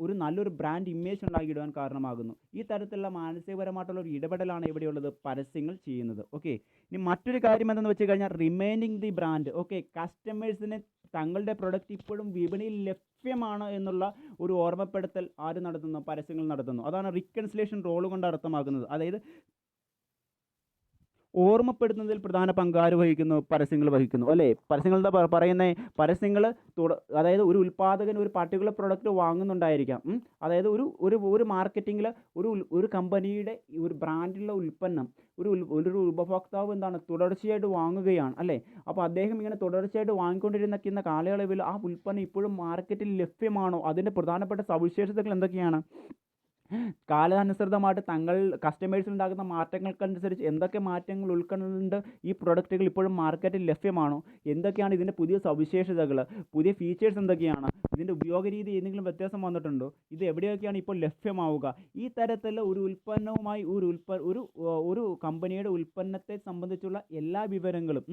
[SPEAKER 2] ഒരു നല്ലൊരു ബ്രാൻഡ് ഇമേജ് ഉണ്ടാക്കിയിടുവാൻ കാരണമാകുന്നു. ഈ തരത്തിലുള്ള മാനസികപരമായിട്ടുള്ള ഒരു ഇടപെടലാണ് എവിടെയുള്ളത്? പരസ്യങ്ങൾ ചെയ്യുന്നത്. ഓക്കെ, ഇനി മറ്റൊരു കാര്യം എന്തെന്ന് വെച്ച് കഴിഞ്ഞാൽ റിമൈനിങ് ദി ബ്രാൻഡ്. ഓക്കെ, കസ്റ്റമേഴ്സിന് തങ്ങളുടെ പ്രൊഡക്റ്റ് ഇപ്പോഴും വിപണിയിൽ ലഭ്യമാണ് എന്നുള്ള ഒരു ഓർമ്മപ്പെടുത്തൽ ആര് നടത്തുന്നു? പരസ്യങ്ങൾ നടത്തുന്നു. അതാണ് റീകൺസിലേഷൻ റോൾ കൊണ്ട് അർത്ഥമാക്കുന്നത്. അതായത് ഓർമ്മപ്പെടുത്തുന്നതിൽ പ്രധാന പങ്കാര് വഹിക്കുന്നു? പരസ്യങ്ങൾ വഹിക്കുന്നു, അല്ലേ? പരസ്യങ്ങൾ എന്താ പറയുന്നത്? പരസ്യങ്ങൾ അതായത് ഒരു ഉൽപ്പാദകൻ ഒരു പർട്ടിക്കുലർ പ്രൊഡക്റ്റ് വാങ്ങുന്നുണ്ടായിരിക്കാം. അതായത് ഒരു മാർക്കറ്റിങ്ങിൽ ഒരു കമ്പനിയുടെ ഒരു ബ്രാൻഡിലുള്ള ഉൽപ്പന്നം ഒരു ഉപഭോക്താവ് എന്താണ് തുടർച്ചയായിട്ട് വാങ്ങുകയാണ്, അല്ലേ? അപ്പോൾ അദ്ദേഹം ഇങ്ങനെ തുടർച്ചയായിട്ട് വാങ്ങിക്കൊണ്ടിരുന്ന കാലയളവിൽ ആ ഉൽപ്പന്നം ഇപ്പോഴും മാർക്കറ്റിൽ ലഭ്യമാണോ? അതിൻ്റെ പ്രധാനപ്പെട്ട സവിശേഷതകൾ എന്തൊക്കെയാണ്? കാലാനുസൃതമായിട്ട് കസ്റ്റമേഴ്സിൽ ഉണ്ടാകുന്ന മാറ്റങ്ങൾക്കനുസരിച്ച് എന്തൊക്കെ മാറ്റങ്ങൾ ഉൾക്കൊള്ളുന്നുണ്ട് ഈ പ്രൊഡക്റ്റുകൾ ഇപ്പോഴും മാർക്കറ്റിൽ ലഭ്യമാണോ? എന്തൊക്കെയാണ് ഇതിൻ്റെ പുതിയ സവിശേഷതകൾ? പുതിയ ഫീച്ചേഴ്സ് എന്തൊക്കെയാണ്? ഇതിൻ്റെ ഉപയോഗ രീതി എന്തെങ്കിലും വ്യത്യാസം വന്നിട്ടുണ്ടോ? ഇത് എവിടെയൊക്കെയാണ് ഇപ്പോൾ ലഭ്യമാവുക? ഈ തരത്തിൽ ഒരു ഉൽപ്പന്നവുമായി ഒരു കമ്പനിയുടെ ഉൽപ്പന്നത്തെ സംബന്ധിച്ചുള്ള എല്ലാ വിവരങ്ങളും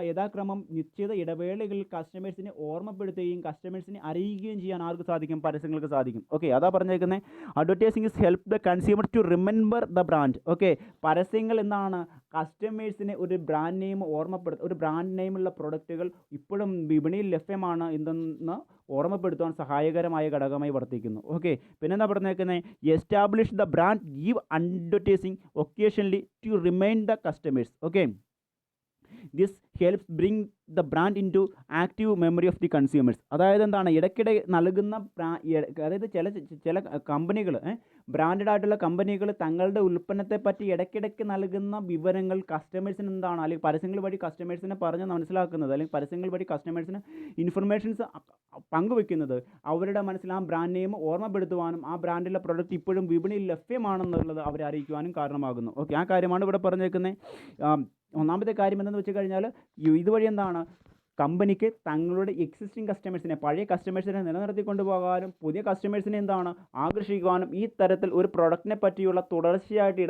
[SPEAKER 2] യഥാക്രമം നിശ്ചിത ഇടവേളകളിൽ കസ്റ്റമേഴ്സിനെ ഓർമ്മപ്പെടുത്തുകയും കസ്റ്റമേഴ്സിനെ അറിയിക്കുകയും ചെയ്യാൻ ആർക്ക് സാധിക്കും? പരസ്യങ്ങൾക്ക് സാധിക്കും. ഓക്കെ, അതാ പറഞ്ഞേക്കുന്നത് advertising is help the consumer to remember the brand. Okay, പരസ്യങ്ങൾ എന്താണ്? കസ്റ്റമേഴ്സിനെ ഒരു ബ്രാൻഡ് നെയിം ഒരു ബ്രാൻഡ് നെയിമുള്ള പ്രൊഡക്റ്റുകൾ ഇപ്പോഴും വിപണിയിൽ ലഭ്യമാണ് എന്തെന്ന് ഓർമ്മപ്പെടുത്തുവാൻ സഹായകരമായ ഘടകമായി വർത്തിക്കുന്നു. ഓക്കെ, പിന്നെന്താ പറഞ്ഞേക്കുന്നത്? Establish the brand give advertising occasionally to remind the customers. Okay, this helps bring the brand into active memory of the consumers. അതായത് എന്താണ്? ഇടയ്ക്കിടെ നൽകുന്ന അതായത് ചില കമ്പനികൾ ബ്രാൻഡഡ് ആയിട്ടുള്ള കമ്പനികൾ തങ്ങളുടെ ഉൽപ്പന്നത്തെ പറ്റി ഇടയ്ക്കിടയ്ക്ക് നൽകുന്ന വിവരങ്ങൾ കസ്റ്റമേഴ്സിന് എന്താണ്, അല്ലെങ്കിൽ പരസ്യങ്ങൾ വഴി കസ്റ്റമേഴ്സിനെ പറഞ്ഞ് മനസ്സിലാക്കുന്നത്, അല്ലെങ്കിൽ പരസ്യങ്ങൾ വഴി കസ്റ്റമേഴ്സിന് ഇൻഫർമേഷൻസ് പങ്കുവെക്കുന്നത് അവരുടെ മനസ്സിൽ ആ ബ്രാൻഡ് നെയിം ഓർമ്മപ്പെടുത്തുവാനും ആ ബ്രാൻഡിലെ പ്രൊഡക്റ്റ് ഇപ്പോഴും വിപണിയിൽ ലഭ്യമാണെന്നുള്ളത് അവരെ അറിയിക്കുവാനും കാരണമാകുന്നു. ഓക്കെ, ആ കാര്യമാണ് ഇവിടെ പറഞ്ഞേക്കുന്നത്. ഒന്നാമത്തെ കാര്യം എന്തെന്ന് വെച്ച് കഴിഞ്ഞാൽ ഇതുവഴി എന്താണ് കമ്പനിക്ക് തങ്ങളുടെ എക്സിസ്റ്റിംഗ് കസ്റ്റമേഴ്സിനെ, പഴയ കസ്റ്റമേഴ്സിനെ നിലനിർത്തിക്കൊണ്ട് പോകാനും പുതിയ കസ്റ്റമേഴ്സിനെ എന്താണ് ആകർഷിക്കുവാനും ഈ തരത്തിൽ ഒരു പ്രൊഡക്റ്റിനെ പറ്റിയുള്ള തുടർച്ചയായിട്ട്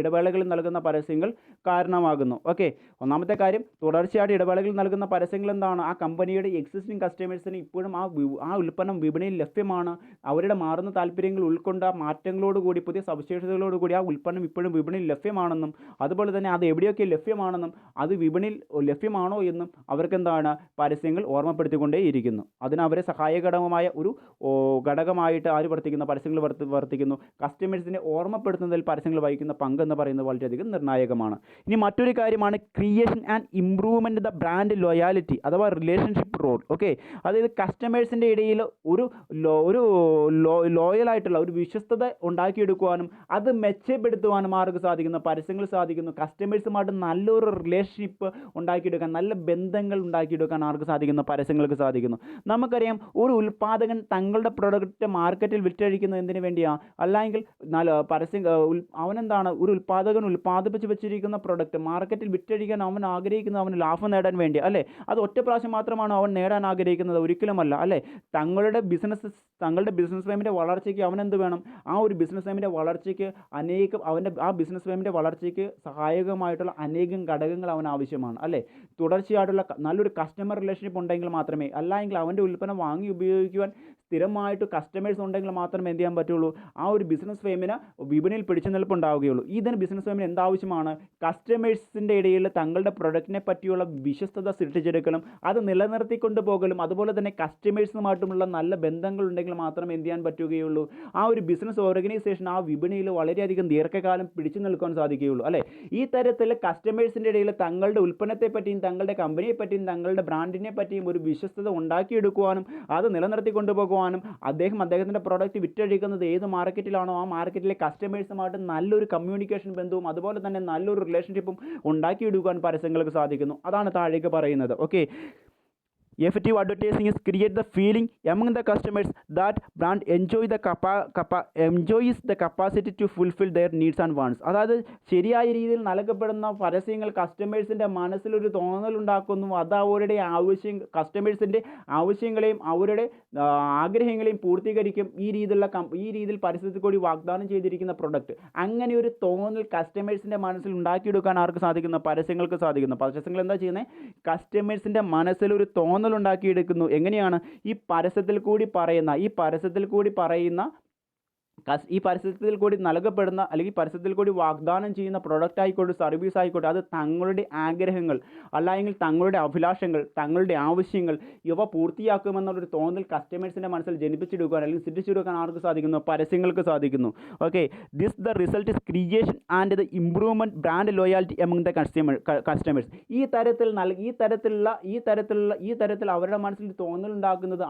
[SPEAKER 2] ഇടവേളകളിൽ നൽകുന്ന പരസ്യങ്ങൾ കാരണമാകുന്നു. ഓക്കെ, ഒന്നാമത്തെ കാര്യം, തുടർച്ചയായിട്ട് ഇടവേളകളിൽ നൽകുന്ന പരസ്യങ്ങൾ എന്താണ്, ആ കമ്പനിയുടെ എക്സിസ്റ്റിംഗ് കസ്റ്റമേഴ്സിന് ഇപ്പോഴും ആ ഉൽപ്പന്നം വിപണിയിൽ ലഭ്യമാണ്, അവരുടെ മാറുന്ന താല്പര്യങ്ങൾ ഉൾക്കൊണ്ട് ആ മാറ്റങ്ങളോടുകൂടി പുതിയ സവിശേഷതകളോടുകൂടി ആ ഉൽപ്പന്നം ഇപ്പോഴും വിപണിയിൽ ലഭ്യമാണെന്നും അതുപോലെ തന്നെ അത് എവിടെയൊക്കെ ലഭ്യമാണെന്നും അത് വിപണിയിൽ ലഭ്യമാണോ എന്നും അവർക്ക് പരസ്യങ്ങൾ ഓർമ്മപ്പെടുത്തിക്കൊണ്ടേയിരിക്കുന്നു. അതിന് അവരെ സഹായകരമായ ഒരു ഘടകമായിട്ട് ആര് വർത്തിക്കുന്നു, പരസ്യങ്ങൾ വർത്തിക്കുന്നു. കസ്റ്റമേഴ്സിനെ ഓർമ്മപ്പെടുത്തുന്നതിൽ പരസ്യങ്ങൾ വഹിക്കുന്ന പങ്ക് എന്ന് പറയുന്നത് വളരെയധികം നിർണായകമാണ്. ഇനി മറ്റൊരു കാര്യമാണ് creation and improvement the brand loyalty അഥവാ റിലേഷൻഷിപ്പ് റോൾ. ഓക്കെ, അതായത് കസ്റ്റമേഴ്സിൻ്റെ ഇടയിൽ ഒരു ലോയലായിട്ടുള്ള ഒരു വിശ്വസ്തത ഉണ്ടാക്കിയെടുക്കുവാനും അത് മെച്ചപ്പെടുത്തുവാനും ആർക്ക് സാധിക്കുന്നു, പരസ്യങ്ങൾ സാധിക്കുന്നു. കസ്റ്റമേഴ്സുമായിട്ട് നല്ലൊരു റിലേഷൻഷിപ്പ് ഉണ്ടാക്കിയെടുക്കാൻ, നല്ല ബന്ധങ്ങൾ ഉണ്ടാക്കിയെടുക്കാൻ ആർക്ക് സാധിക്കുന്നു, പരസ്യങ്ങൾക്ക് സാധിക്കുന്നു. നമുക്കറിയാം, ഒരു ഉൽപ്പാദകൻ തങ്ങളുടെ പ്രൊഡക്റ്റ് മാർക്കറ്റിൽ വിറ്റഴിക്കുന്നത് എന്തിനു വേണ്ടിയാണ്, അല്ലെങ്കിൽ അവനെന്താണ്, ഒരു ഉൽപ്പാദകൻ ഉൽപ്പാദിപ്പിച്ച് വെച്ചിരിക്കുന്ന പ്രൊഡക്റ്റ് മാർക്കറ്റിൽ വിറ്റഴിക്കാൻ അവൻ ആഗ്രഹിക്കുന്നത് അവന് ലാഭം നേടാൻ വേണ്ടി അല്ലേ. അത് ഒറ്റ പ്രാവശ്യം മാത്രമാണ് അവൻ നേടാൻ ആഗ്രഹിക്കുന്നത്, ഒരിക്കലുമല്ല അല്ലേ. തങ്ങളുടെ ബിസിനസ് ഫേമിൻ്റെ വളർച്ചയ്ക്ക് അവനെന്ത് വേണം, ആ ഒരു ബിസിനസ് ഫേമിൻ്റെ വളർച്ചയ്ക്ക് ആ ബിസിനസ് ഫേമിൻ്റെ വളർച്ചയ്ക്ക് സഹായകമായിട്ടുള്ള അനേകം ഘടകങ്ങൾ അവന് ആവശ്യമാണ് അല്ലേ. തുടർച്ചയായിട്ടുള്ള നല്ലൊരു കസ്റ്റമർ റിലേഷൻഷിപ്പ് ഉണ്ടെങ്കിൽ മാത്രമേ, അല്ലെങ്കിൽ അവൻ്റെ ഉൽപ്പന്നം വാങ്ങി ഉപയോഗിക്കുവാൻ സ്ഥിരമായിട്ട് കസ്റ്റമേഴ്സ് ഉണ്ടെങ്കിൽ മാത്രമേ എന്ത് ചെയ്യാൻ പറ്റുള്ളൂ, ആ ഒരു ബിസിനസ് ഫേമിന് വിപണിയിൽ പിടിച്ചു നിൽപ്പുണ്ടാവുകയുള്ളൂ. ഇതിന് ബിസിനസ് ഫേമിന് എന്താവശ്യമാണ്, കസ്റ്റമേഴ്സിൻ്റെ ഇടയിൽ തങ്ങളുടെ പ്രൊഡക്റ്റിനെ പറ്റിയുള്ള വിശ്വസ്തത സൃഷ്ടിച്ചെടുക്കലും അത് നിലനിർത്തിക്കൊണ്ട് പോകലും അതുപോലെ തന്നെ കസ്റ്റമേഴ്സുമായിട്ടുമുള്ള നല്ല ബന്ധങ്ങൾ ഉണ്ടെങ്കിൽ മാത്രമേ എന്ത് ചെയ്യാൻ പറ്റുകയുള്ളൂ, ആ ഒരു ബിസിനസ് ഓർഗനൈസേഷൻ ആ വിപണിയിൽ വളരെയധികം ദീർഘകാലം പിടിച്ചു നിൽക്കാൻ സാധിക്കുകയുള്ളൂ അല്ലേ. ഈ തരത്തിൽ കസ്റ്റമേഴ്സിൻ്റെ ഇടയിൽ തങ്ങളുടെ ഉൽപ്പന്നത്തെ പറ്റിയും തങ്ങളുടെ കമ്പനിയെ പറ്റിയും തങ്ങളുടെ ബ്രാൻഡിനെ പറ്റിയും ഒരു വിശ്വസ്തത ഉണ്ടാക്കിയെടുക്കുവാനും അത് നിലനിർത്തിക്കൊണ്ടു പോകുവാനും അദ്ദേഹത്തിൻ്റെ പ്രോഡക്റ്റ് വിറ്റഴിക്കുന്നത് ഏത് മാർക്കറ്റിലാണോ ആ മാർക്കറ്റിലെ കസ്റ്റമേഴ്സുമായിട്ട് നല്ലൊരു കമ്മ്യൂണിക്കേഷൻ ബന്ധവും അതുപോലെ തന്നെ നല്ലൊരു റിലേഷൻഷിപ്പും ഉണ്ടാക്കിയെടുക്കുവാൻ പരസ്യങ്ങൾക്ക് സാധിക്കുന്നു. അതാണ് താഴേക്ക് പറയുന്നത്. Okay, effective advertising is create the feeling among the customers that brand enjoys the capacity to fulfill their needs and wants. അതായത് ശരിയായ രീതിയിൽ നൽകപ്പെടുന്ന പരസ്യങ്ങൾ കസ്റ്റമേഴ്സിൻ്റെ മനസ്സിലൊരു തോന്നലുണ്ടാക്കുന്നു, അത് അവരുടെ കസ്റ്റമേഴ്സിൻ്റെ ആവശ്യങ്ങളെയും അവരുടെ ആഗ്രഹങ്ങളെയും പൂർത്തീകരിക്കും. ഈ രീതിയിൽ പരസ്യത്തിൽ കൂടി വാഗ്ദാനം ചെയ്തിരിക്കുന്ന പ്രൊഡക്റ്റ്, അങ്ങനെ ഒരു തോന്നൽ കസ്റ്റമേഴ്സിൻ്റെ മനസ്സിൽ ഉണ്ടാക്കിയെടുക്കാൻ ആർക്ക് സാധിക്കുന്നു, പരസ്യങ്ങൾക്ക് സാധിക്കുന്നു. പരസ്യങ്ങൾ എന്താ ചെയ്യുന്നത്, കസ്റ്റമേഴ്സിൻ്റെ മനസ്സിലൊരു തോന്നൽ ഉണ്ടാക്കിയെടുക്കുന്നു. എങ്ങനെയാണ്, ഈ പരസ്യത്തിൽ കൂടി നൽകപ്പെടുന്ന അല്ലെങ്കിൽ പരസ്യത്തിൽ കൂടി വാഗ്ദാനം ചെയ്യുന്ന പ്രൊഡക്റ്റ് ആയിക്കോട്ടെ സർവീസ് ആയിക്കോട്ടെ, അത് തങ്ങളുടെ ആഗ്രഹങ്ങൾ അല്ലെങ്കിൽ തങ്ങളുടെ അഭിലാഷങ്ങൾ തങ്ങളുടെ ആവശ്യങ്ങൾ ഇവ പൂർത്തിയാക്കുമെന്നുള്ളൊരു തോന്നൽ കസ്റ്റമേഴ്സിൻ്റെ മനസ്സിൽ ജനിപ്പിച്ചെടുക്കാൻ അല്ലെങ്കിൽ സൃഷ്ടിച്ചെടുക്കാൻ ആർക്ക് സാധിക്കുന്നു, പരസ്യങ്ങൾക്ക് സാധിക്കുന്നു. Okay, the result is creation and the improvement brand loyalty among the customers. ഈ തരത്തിൽ അവരുടെ മനസ്സിൽ തോന്നലുണ്ടാക്കുന്നത്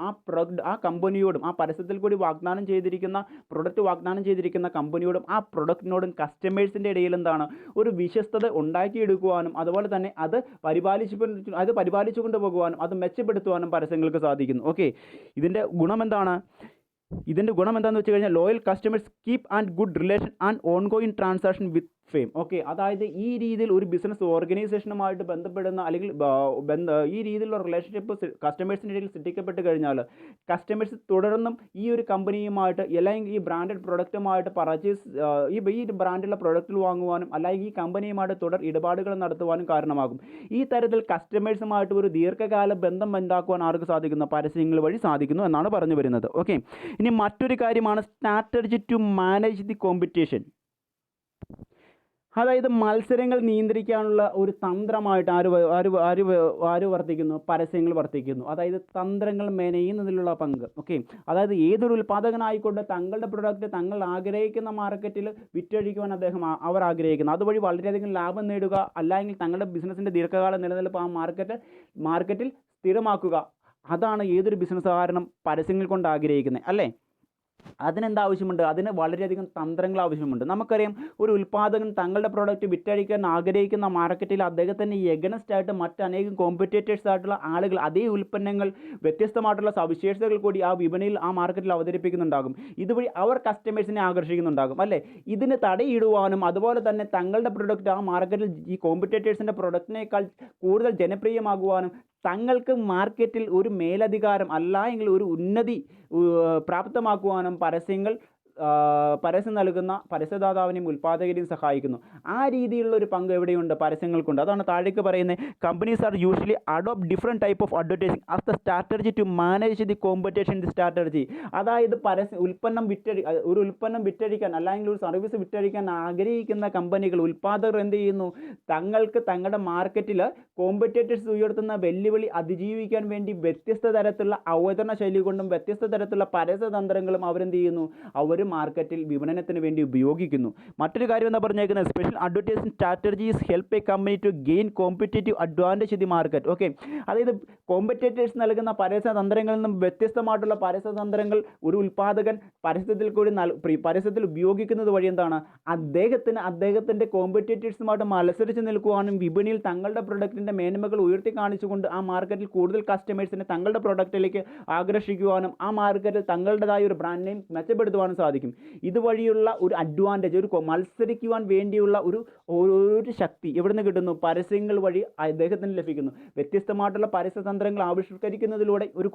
[SPEAKER 2] ആ കമ്പനിയോടും ആ പരസ്യത്തിൽ കൂടി വാഗ്ദാനം ചെയ്തിരിക്കുന്ന പ്രൊഡക്റ്റ് വാഗ്ദാനം ചെയ്തിരിക്കുന്ന കമ്പനിയോടും ആ പ്രൊഡക്റ്റിനോടും കസ്റ്റമേഴ്സിൻ്റെ ഇടയിൽ എന്താണ്, ഒരു വിശ്വസ്തത ഉണ്ടാക്കിയെടുക്കുവാനും അതുപോലെ തന്നെ അത് പരിപാലിച്ചു കൊണ്ടുപോകുവാനും അത് മെച്ചപ്പെടുത്തുവാനും പരസ്യങ്ങൾക്ക് സാധിക്കുന്നു. ഓക്കെ, ഇതിൻ്റെ ഗുണം എന്താണെന്ന് വെച്ച് കഴിഞ്ഞാൽ loyal customers keep and good relation and ongoing transaction with fame. Okay, അതായത് ഈ രീതിയിൽ ഒരു ബിസിനസ് ഓർഗനൈസേഷനുമായിട്ട് ബന്ധപ്പെടുന്ന അല്ലെങ്കിൽ ഈ രീതിയിലുള്ള റിലേഷൻഷിപ്പ് കസ്റ്റമേഴ്സിൻ്റെ ഇടയിൽ സൃഷ്ടിക്കപ്പെട്ട് കഴിഞ്ഞാൽ കസ്റ്റമേഴ്സ് തുടർന്നും ഈ ഒരു കമ്പനിയുമായിട്ട് അല്ലെങ്കിൽ ഈ ബ്രാൻഡഡ് പ്രൊഡക്റ്റുമായിട്ട് ഈ ബ്രാൻഡിലുള്ള പ്രൊഡക്റ്റുകൾ വാങ്ങുവാനും അല്ലെങ്കിൽ ഈ കമ്പനിയുമായിട്ട് തുടർ ഇടപാടുകൾ നടത്തുവാനും കാരണമാകും. ഈ തരത്തിൽ കസ്റ്റമേഴ്സുമായിട്ട് ഒരു ദീർഘകാല ബന്ധം ഉണ്ടാക്കുവാൻ ആർക്ക് സാധിക്കുന്നു, പരസ്യങ്ങൾ വഴി സാധിക്കുന്നു എന്നാണ് പറഞ്ഞു വരുന്നത്. ഓക്കെ, ഇനി മറ്റൊരു കാര്യമാണ് strategy to manage the competition. അതായത് മത്സരങ്ങൾ നിയന്ത്രിക്കാനുള്ള ഒരു തന്ത്രമായിട്ട് ആര് വർത്തിക്കുന്നു, പരസ്യങ്ങൾ വർത്തിക്കുന്നു. അതായത് തന്ത്രങ്ങൾ മെനയുന്നതിലുള്ള പങ്ക്. ഓക്കെ, അതായത് ഏതൊരു ഉൽപ്പാദകനായിക്കൊണ്ട് തങ്ങളുടെ പ്രൊഡക്റ്റ് തങ്ങൾ ആഗ്രഹിക്കുന്ന മാർക്കറ്റിൽ വിറ്റഴിക്കുവാൻ അവർ ആഗ്രഹിക്കുന്നു, അതുവഴി വളരെയധികം ലാഭം നേടുക, അല്ലെങ്കിൽ തങ്ങളുടെ ബിസിനസ്സിൻ്റെ ദീർഘകാല നിലനിൽപ്പ് ആ മാർക്കറ്റിൽ സ്ഥിരമാക്കുക. അതാണ് ഏതൊരു ബിസിനസ്സുകാരനും പരസ്യങ്ങൾ കൊണ്ട് ആഗ്രഹിക്കുന്നത് അല്ലേ. അതിനെന്താ ആവശ്യമുണ്ട്, അതിന് വളരെയധികം തന്ത്രങ്ങൾ ആവശ്യമുണ്ട്. നമുക്കറിയാം, ഒരു ഉൽപ്പാദകൻ തങ്ങളുടെ പ്രോഡക്റ്റ് വിറ്റഴിക്കാൻ ആഗ്രഹിക്കുന്ന മാർക്കറ്റിൽ അദ്ദേഹത്തിന് എഗനസ്റ്റ് ആയിട്ട് മറ്റനേകം കോമ്പറ്റേറ്റേഴ്സ് ആയിട്ടുള്ള ആളുകൾ അതേ ഉൽപ്പന്നങ്ങൾ വ്യത്യസ്തമായിട്ടുള്ള സവിശേഷതകൾ കൂടി ആ വിപണിയിൽ ആ മാർക്കറ്റിൽ അവതരിപ്പിക്കുന്നുണ്ടാകും. ഇതുവഴി അവർ കസ്റ്റമേഴ്സിനെ ആകർഷിക്കുന്നുണ്ടാകും അല്ലേ. ഇതിന് തടയിടുവാനും അതുപോലെ തന്നെ തങ്ങളുടെ പ്രൊഡക്റ്റ് ആ മാർക്കറ്റിൽ ഈ കോമ്പറ്റേറ്റേഴ്സിൻ്റെ പ്രൊഡക്റ്റിനേക്കാൾ കൂടുതൽ ജനപ്രിയമാകുവാനും തങ്ങൾക്ക് മാർക്കറ്റിൽ ഒരു മേലധികാരം അല്ല എങ്കിൽ ഒരു ഉന്നതി പ്രാപ്തമാക്കുവാനും പരസ്യം നൽകുന്ന പരസ്യദാതാവിനെയും ഉൽപ്പാദകരെയും സഹായിക്കുന്നു. ആ രീതിയിലുള്ള ഒരു പങ്ക് എവിടെയുണ്ട്? പരസ്യങ്ങൾക്കുണ്ട്. അതാണ് താഴേക്ക് പറയുന്നത്. Companies are usually adopt different type of advertising as the strategy to manage the competition the strategy. അതായത് ഒരു ഉൽപ്പന്നം വിറ്റഴിക്കാൻ അല്ലെങ്കിൽ ഒരു സർവീസ് വിറ്റഴിക്കാൻ ആഗ്രഹിക്കുന്ന കമ്പനികൾ, ഉൽപ്പാദകർ എന്ത് ചെയ്യുന്നു? തങ്ങളുടെ മാർക്കറ്റിൽ കോമ്പറ്റേറ്റേഴ്സ് ഉയർത്തുന്ന വെല്ലുവിളി അതിജീവിക്കാൻ വേണ്ടി വ്യത്യസ്ത തരത്തിലുള്ള അവതരണ ശൈലി കൊണ്ടും വ്യത്യസ്ത തരത്തിലുള്ള പരസ്യതന്ത്രങ്ങളും അവരെന്ത് ചെയ്യുന്നു? അവർ മാർക്കറ്റിൽ വിപണനത്തിന് വേണ്ടി ഉപയോഗിക്കുന്നു. മറ്റൊരു കാര്യം എന്താ പറഞ്ഞേക്കുന്നത്? Special advertising strategies help a company to gain competitive advantage in the market. Okay, അതായത് കോമ്പറ്റേറ്റേഴ്സ് നൽകുന്ന പരസ്യതന്ത്രങ്ങളിൽ നിന്നും വ്യത്യസ്തമായിട്ടുള്ള പരസ്യതന്ത്രങ്ങൾ ഒരു ഉൽപ്പാദകൻ പരസ്യത്തിൽ ഉപയോഗിക്കുന്നത് വഴി എന്താണ്? അദ്ദേഹത്തിൻ്റെ കോമ്പറ്റേറ്റേഴ്സുമായിട്ട് മത്സരിച്ച് നിൽക്കുവാനും വിപണിയിൽ തങ്ങളുടെ പ്രൊഡക്റ്റിൻ്റെ മേന്മകൾ ഉയർത്തി കാണിച്ചുകൊണ്ട് ആ മാർക്കറ്റിൽ കൂടുതൽ കസ്റ്റമേഴ്സിനെ തങ്ങളുടെ പ്രൊഡക്റ്റിലേക്ക് ആകർഷിക്കുവാനും ആ മാർക്കറ്റിൽ തങ്ങളുടേതായ ഒരു ബ്രാൻഡ് നെയിം മെച്ചപ്പെടുത്തുവാനും സാധിക്കും. ഇതുവഴിയുള്ള ഒരു അഡ്വാൻറ്റേജ്, ഒരു മത്സരിക്കുവാൻ വേണ്ടിയുള്ള ഒരു ശക്തി എവിടെ നിന്ന് കിട്ടുന്നു? പരസ്യങ്ങൾ വഴി അദ്ദേഹത്തിന് ലഭിക്കുന്നു. വ്യത്യസ്തമായിട്ടുള്ള പരസ്യതന്ത്രങ്ങൾ ആവിഷ്കരിക്കുന്നതിലൂടെ ഒരു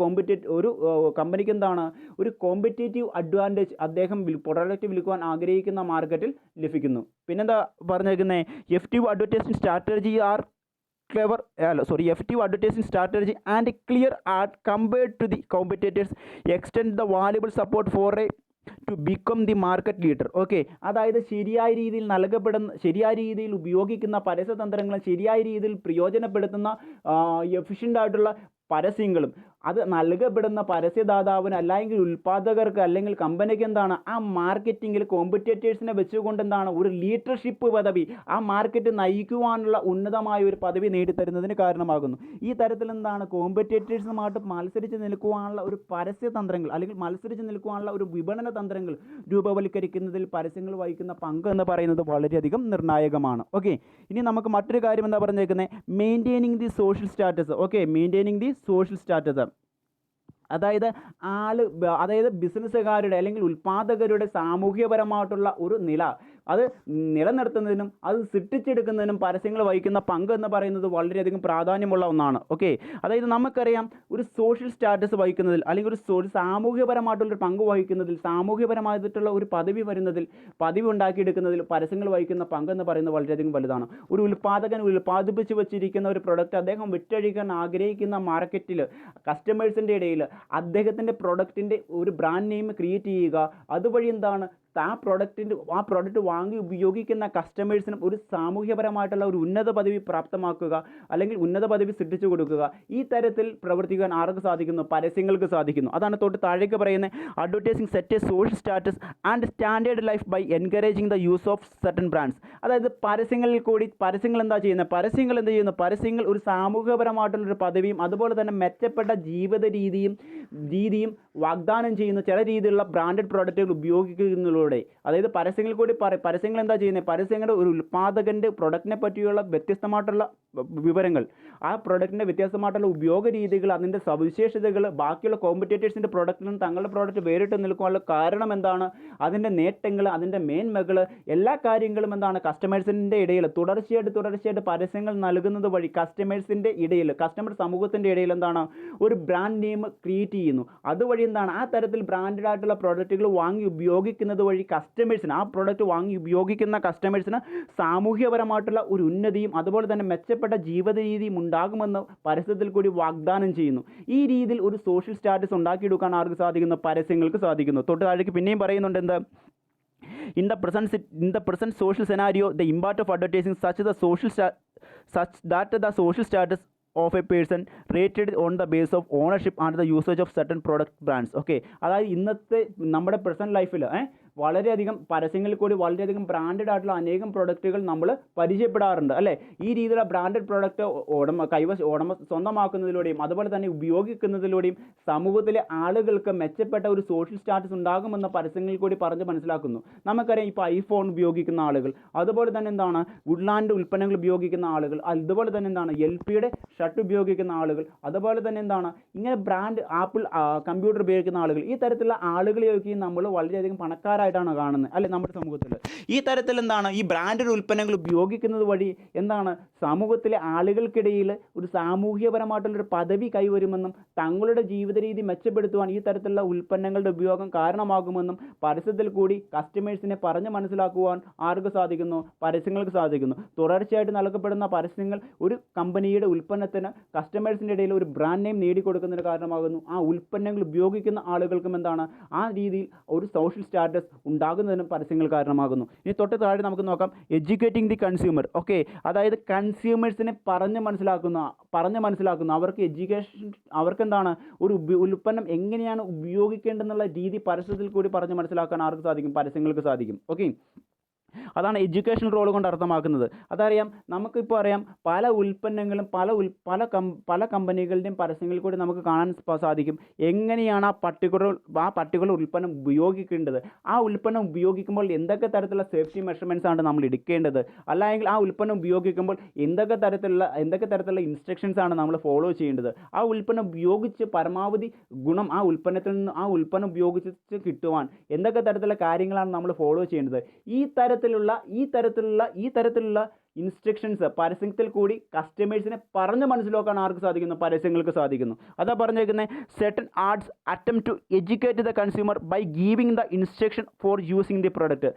[SPEAKER 2] കമ്പനിക്ക് എന്താണ്? ഒരു കോമ്പറ്റേറ്റീവ് അഡ്വാൻറ്റേജ് അദ്ദേഹം പ്രൊഡക്റ്റ് വിൽക്കുവാൻ ആഗ്രഹിക്കുന്ന മാർക്കറ്റിൽ ലഭിക്കുന്നു. പിന്നെന്താ പറഞ്ഞേക്കുന്നത്? Effective advertising strategy are effective advertising strategy and clear ad compared to the competitors extend the valuable support for to become the market leader. Okay, അതായത് ശരിയായ രീതിയിൽ ഉപയോഗിക്കുന്ന പരസ്യതന്ത്രങ്ങളും ശരിയായ രീതിയിൽ പ്രയോജനപ്പെടുത്തുന്ന എഫിഷ്യൻ്റ് ആയിട്ടുള്ള പരസ്യങ്ങളും അത് നൽകപ്പെടുന്ന പരസ്യദാതാവിന് അല്ലെങ്കിൽ ഉൽപ്പാദകർക്ക് അല്ലെങ്കിൽ കമ്പനിക്ക് എന്താണ്? ആ മാർക്കറ്റിങ്ങിൽ കോമ്പറ്റേറ്റേഴ്സിനെ വെച്ചുകൊണ്ട് എന്താണ്? ഒരു ലീഡർഷിപ്പ് പദവി, ആ മാർക്കറ്റ് നയിക്കുവാനുള്ള ഉന്നതമായ ഒരു പദവി നേടിത്തരുന്നതിന് കാരണമാകുന്നു. ഈ തരത്തിൽ എന്താണ്? കോമ്പറ്റേറ്റേഴ്സുമായിട്ട് മത്സരിച്ച് നിൽക്കുവാനുള്ള ഒരു പരസ്യതന്ത്രങ്ങൾ അല്ലെങ്കിൽ മത്സരിച്ച് നിൽക്കുവാനുള്ള ഒരു വിപണന തന്ത്രങ്ങൾ രൂപവൽക്കരിക്കുന്നതിൽ പരസ്യങ്ങൾ വഹിക്കുന്ന പങ്ക് എന്ന് പറയുന്നത് വളരെയധികം നിർണായകമാണ്. ഓക്കെ, ഇനി നമുക്ക് മറ്റൊരു കാര്യം എന്താ പറഞ്ഞേക്കുന്നത്? Maintaining the social status. Okay, maintaining the social status അതായത് ബിസിനസ്സുകാരുടെ അല്ലെങ്കിൽ ഉൽപ്പാദകരുടെ സാമൂഹ്യപരമായിട്ടുള്ള ഒരു നില അത് നിലനിർത്തുന്നതിനും അത് സൃഷ്ടിച്ചെടുക്കുന്നതിനും പരസ്യങ്ങൾ വഹിക്കുന്ന പങ്ക് എന്ന് പറയുന്നത് വളരെയധികം പ്രാധാന്യമുള്ള ഒന്നാണ്. ഓക്കെ, അതായത് നമുക്കറിയാം ഒരു സോഷ്യൽ സ്റ്റാറ്റസ് വഹിക്കുന്നതിൽ അല്ലെങ്കിൽ ഒരു സാമൂഹ്യപരമായിട്ടുള്ളൊരു പങ്ക് വഹിക്കുന്നതിൽ, സാമൂഹ്യപരമായിട്ടുള്ള ഒരു പദവി ഉണ്ടാക്കിയെടുക്കുന്നതിൽ പരസ്യങ്ങൾ വഹിക്കുന്ന പങ്ക് എന്ന് പറയുന്നത് വളരെയധികം വലുതാണ്. ഒരു ഉൽപ്പാദകൻ ഉൽപ്പാദിപ്പിച്ച് വെച്ചിരിക്കുന്ന ഒരു പ്രൊഡക്റ്റ് അദ്ദേഹം വിറ്റഴിക്കാൻ ആഗ്രഹിക്കുന്ന മാർക്കറ്റിൽ കസ്റ്റമേഴ്സിൻ്റെ ഇടയിൽ അദ്ദേഹത്തിൻ്റെ പ്രൊഡക്റ്റിൻ്റെ ഒരു ബ്രാൻഡ് നെയിം ക്രിയേറ്റ് ചെയ്യുക. അതുവഴി എന്താണ്? ആ പ്രൊഡക്റ്റ് വാങ്ങി ഉപയോഗിക്കുന്ന കസ്റ്റമേഴ്സിനും ഒരു സാമൂഹ്യപരമായിട്ടുള്ള ഒരു ഉന്നത പദവി പ്രാപ്തമാക്കുക അല്ലെങ്കിൽ ഉന്നത പദവി സൃഷ്ടിച്ചു കൊടുക്കുക. ഈ തരത്തിൽ പ്രവർത്തിക്കാൻ ആർക്ക് സാധിക്കുന്നു? പരസ്യങ്ങൾക്ക് സാധിക്കുന്നു. അതാണ് തൊട്ട് താഴേക്ക് പറയുന്നത്. Advertising set a social status and standard life by encouraging the use of certain brands. അതായത് പരസ്യങ്ങൾ എന്താ ചെയ്യുന്നത്? പരസ്യങ്ങൾ ഒരു സാമൂഹികപരമായിട്ടുള്ളൊരു പദവിയും അതുപോലെ തന്നെ മെച്ചപ്പെട്ട ജീവിത രീതിയും വാഗ്ദാനം ചെയ്യുന്ന ചില രീതിയിലുള്ള ബ്രാൻഡഡ് പ്രോഡക്റ്റുകൾ ഉപയോഗിക്കുന്നതിലൂടെ, അതായത് പരസ്യങ്ങൾ എന്താ ചെയ്യുന്നത്? പരസ്യങ്ങളുടെ ഒരു ഉൽപ്പാദകൻ്റെ പ്രൊഡക്റ്റിനെ പറ്റിയുള്ള വ്യത്യസ്തമായിട്ടുള്ള വിവരങ്ങൾ, ആ പ്രൊഡക്റ്റിൻ്റെ വ്യത്യസ്തമായിട്ടുള്ള ഉപയോഗ രീതികൾ, അതിൻ്റെ സവിശേഷതകൾ ബാക്കിയുള്ള കോമ്പറ്റേറ്റേഴ്സിൻ്റെ പ്രൊഡക്റ്റിൽ നിന്ന് തങ്ങളുടെ പ്രോഡക്റ്റ് വേറിട്ട് നിൽക്കാനുള്ള കാരണം എന്താണ്, അതിൻ്റെ നേട്ടങ്ങൾ, അതിൻ്റെ മേന്മകൾ, എല്ലാ കാര്യങ്ങളും എന്താണ് കസ്റ്റമേഴ്സിൻ്റെ ഇടയിൽ തുടർച്ചയായിട്ട് പരസ്യങ്ങൾ നൽകുന്നത് വഴി കസ്റ്റമർ സമൂഹത്തിൻ്റെ ഇടയിൽ എന്താണ് ഒരു ബ്രാൻഡ് നെയിം ക്രിയേറ്റ് ചെയ്യുന്നു. അതുവഴി എന്താണ് ആ തരത്തിൽ ബ്രാൻഡഡ് ആയിട്ടുള്ള പ്രോഡക്റ്റുകൾ വാങ്ങി ഉപയോഗിക്കുന്നത് വഴി കസ്റ്റമേഴ്സിന്, ആ പ്രോഡക്റ്റ് വാങ്ങി ഉപയോഗിക്കുന്ന കസ്റ്റമേഴ്സിന് സാമൂഹ്യപരമായിട്ടുള്ള ഒരു ഉന്നതിയും അതുപോലെ തന്നെ മെച്ചപ്പെട്ട ജീവിത രീതിയും ഉണ്ടാകുമെന്ന് പരസ്യത്തിൽ കൂടി വാഗ്ദാനം ചെയ്യുന്നു. ഈ രീതിയിൽ ഒരു സോഷ്യൽ സ്റ്റാറ്റസ് ഉണ്ടാക്കിയെടുക്കാൻ ആർക്ക് സാധിക്കുന്നു? പരസ്യങ്ങൾക്ക് സാധിക്കുന്നു. തൊട്ട് താഴേക്ക് പിന്നെയും പറയുന്നുണ്ട് എന്താ? In the present social scenario, the impact of advertising such that the social status of a person rated on the basis of ownership and the usage of certain product brands. Okay, അതായത് ഇന്നത്തെ നമ്മുടെ present ലൈഫിൽ വളരെയധികം പരസ്യങ്ങളിൽ കൂടി വളരെയധികം branded ആയിട്ടുള്ള അനേകം പ്രൊഡക്റ്റുകൾ നമ്മൾ പരിചയപ്പെടാറുണ്ട് അല്ലേ? ഈ രീതിയിലുള്ള ബ്രാൻഡഡ് പ്രൊഡക്റ്റ് സ്വന്തമാക്കുന്നതിലൂടെയും അതുപോലെ തന്നെ ഉപയോഗിക്കുന്നതിലൂടെയും സമൂഹത്തിലെ ആളുകൾക്ക് മെച്ചപ്പെട്ട ഒരു സോഷ്യൽ സ്റ്റാറ്റസ് ഉണ്ടാകുമെന്ന പരസ്യങ്ങളിൽ കൂടി പറഞ്ഞ് മനസ്സിലാക്കുന്നു. നമുക്കറിയാം ഇപ്പോൾ ഐഫോൺ ഉപയോഗിക്കുന്ന ആളുകൾ, അതുപോലെ തന്നെ എന്താണ് വുഡ്ലാൻഡ് ഉൽപ്പന്നങ്ങൾ ഉപയോഗിക്കുന്ന ആളുകൾ, അതുപോലെ തന്നെ എന്താണ് LPയുടെ ഷർട്ട് ഉപയോഗിക്കുന്ന ആളുകൾ, അതുപോലെ തന്നെ എന്താണ് ഇങ്ങനെ ബ്രാൻഡ് ആപ്പിൾ കമ്പ്യൂട്ടർ ഉപയോഗിക്കുന്ന ആളുകൾ, ഈ തരത്തിലുള്ള ആളുകളെയൊക്കെ നമ്മൾ വളരെയധികം പണക്കാരായി കൂടുതലായിട്ടാണ് കാണുന്നത് അല്ലെ നമ്മുടെ സമൂഹത്തിൽ. ഈ തരത്തിൽ എന്താണ് ഈ ബ്രാൻഡഡ് ഉൽപ്പന്നങ്ങൾ ഉപയോഗിക്കുന്നത് വഴി എന്താണ് സമൂഹത്തിലെ ആളുകൾക്കിടയിൽ ഒരു സാമൂഹ്യപരമായിട്ടുള്ളൊരു പദവി കൈവരുമെന്നും തങ്ങളുടെ ജീവിത രീതി മെച്ചപ്പെടുത്തുവാൻ ഈ തരത്തിലുള്ള ഉൽപ്പന്നങ്ങളുടെ ഉപയോഗം കാരണമാകുമെന്നും പരസ്യത്തിൽ കൂടി കസ്റ്റമേഴ്സിനെ പറഞ്ഞ് മനസ്സിലാക്കുവാൻ ആർക്ക് സാധിക്കുന്നു? പരസ്യങ്ങൾക്ക് സാധിക്കുന്നു. തുടർച്ചയായിട്ട് നൽകപ്പെടുന്ന പരസ്യങ്ങൾ ഒരു കമ്പനിയുടെ ഉൽപ്പന്നത്തിന് കസ്റ്റമേഴ്സിൻ്റെ ഇടയിൽ ഒരു ബ്രാൻഡ് നെയിം നേടിക്കൊടുക്കുന്നതിന് കാരണമാകുന്നു. ആ ഉൽപ്പന്നങ്ങൾ ഉപയോഗിക്കുന്ന ആളുകൾക്കും എന്താണ് ആ രീതിയിൽ ഒരു സോഷ്യൽ സ്റ്റാറ്റസ് ഉണ്ടാകുന്നതിനും പരസ്യങ്ങൾ കാരണമാകുന്നു. ഇനി തൊട്ട് താഴെ നമുക്ക് നോക്കാം എഡ്യൂക്കേറ്റിംഗ് ദി കൺസ്യൂമർ. ഓക്കെ, അതായത് കൺസ്യൂമേഴ്സിനെ പറഞ്ഞ് മനസ്സിലാക്കുന്നു അവർക്ക് എഡ്യൂക്കേഷൻ അവർക്കെന്താണ് ഒരു ഉൽപ്പന്നം എങ്ങനെയാണ് ഉപയോഗിക്കേണ്ടതെന്നുള്ള രീതി പരസ്യത്തിൽ കൂടി പറഞ്ഞ് മനസ്സിലാക്കാൻ ആർക്ക് സാധിക്കും? പരസ്യങ്ങൾക്ക് സാധിക്കും. ഓക്കെ, അതാണ് എഡ്യൂക്കേഷൻ റോൾ കൊണ്ട് അർത്ഥമാക്കുന്നത്. അതറിയാം, നമുക്കിപ്പോൾ അറിയാം പല ഉൽപ്പന്നങ്ങളും പല കമ്പനികളുടെയും പരസ്യങ്ങളിൽ കൂടി നമുക്ക് കാണാൻ സാധിക്കും എങ്ങനെയാണ് ആ പർട്ടിക്കുലർ ഉൽപ്പന്നം ഉപയോഗിക്കേണ്ടത്. ആ ഉൽപ്പന്നം ഉപയോഗിക്കുമ്പോൾ എന്തൊക്കെ തരത്തിലുള്ള സേഫ്റ്റി മെഷർമെൻറ്റ്സ് ആണ് നമ്മൾ എടുക്കേണ്ടത്, അല്ലെങ്കിൽ ആ ഉൽപ്പന്നം ഉപയോഗിക്കുമ്പോൾ എന്തൊക്കെ തരത്തിലുള്ള ഇൻസ്ട്രക്ഷൻസ് ആണ് നമ്മൾ ഫോളോ ചെയ്യേണ്ടത്. ആ ഉൽപ്പന്നം ഉപയോഗിച്ച് പരമാവധി ഗുണം ആ ഉൽപ്പന്നത്തിൽ നിന്ന് ആ ഉൽപ്പന്നം ഉപയോഗിച്ച് കിട്ടുവാൻ എന്തൊക്കെ തരത്തിലുള്ള കാര്യങ്ങളാണ് നമ്മൾ ഫോളോ ചെയ്യേണ്ടത്. ഈ തരത്തിലുള്ള ഇൻസ്ട്രക്ഷൻസ് പരസ്യത്തിൽ കൂടി കസ്റ്റമേഴ്സിനെ പറഞ്ഞ് മനസ്സിലാക്കാൻ ആർക്ക് സാധിക്കുന്നു? പരസ്യങ്ങൾക്ക് സാധിക്കുന്നു. അതാ പറഞ്ഞേക്കുന്നത് certain arts attempt to educate the consumer by giving the instruction for using the product.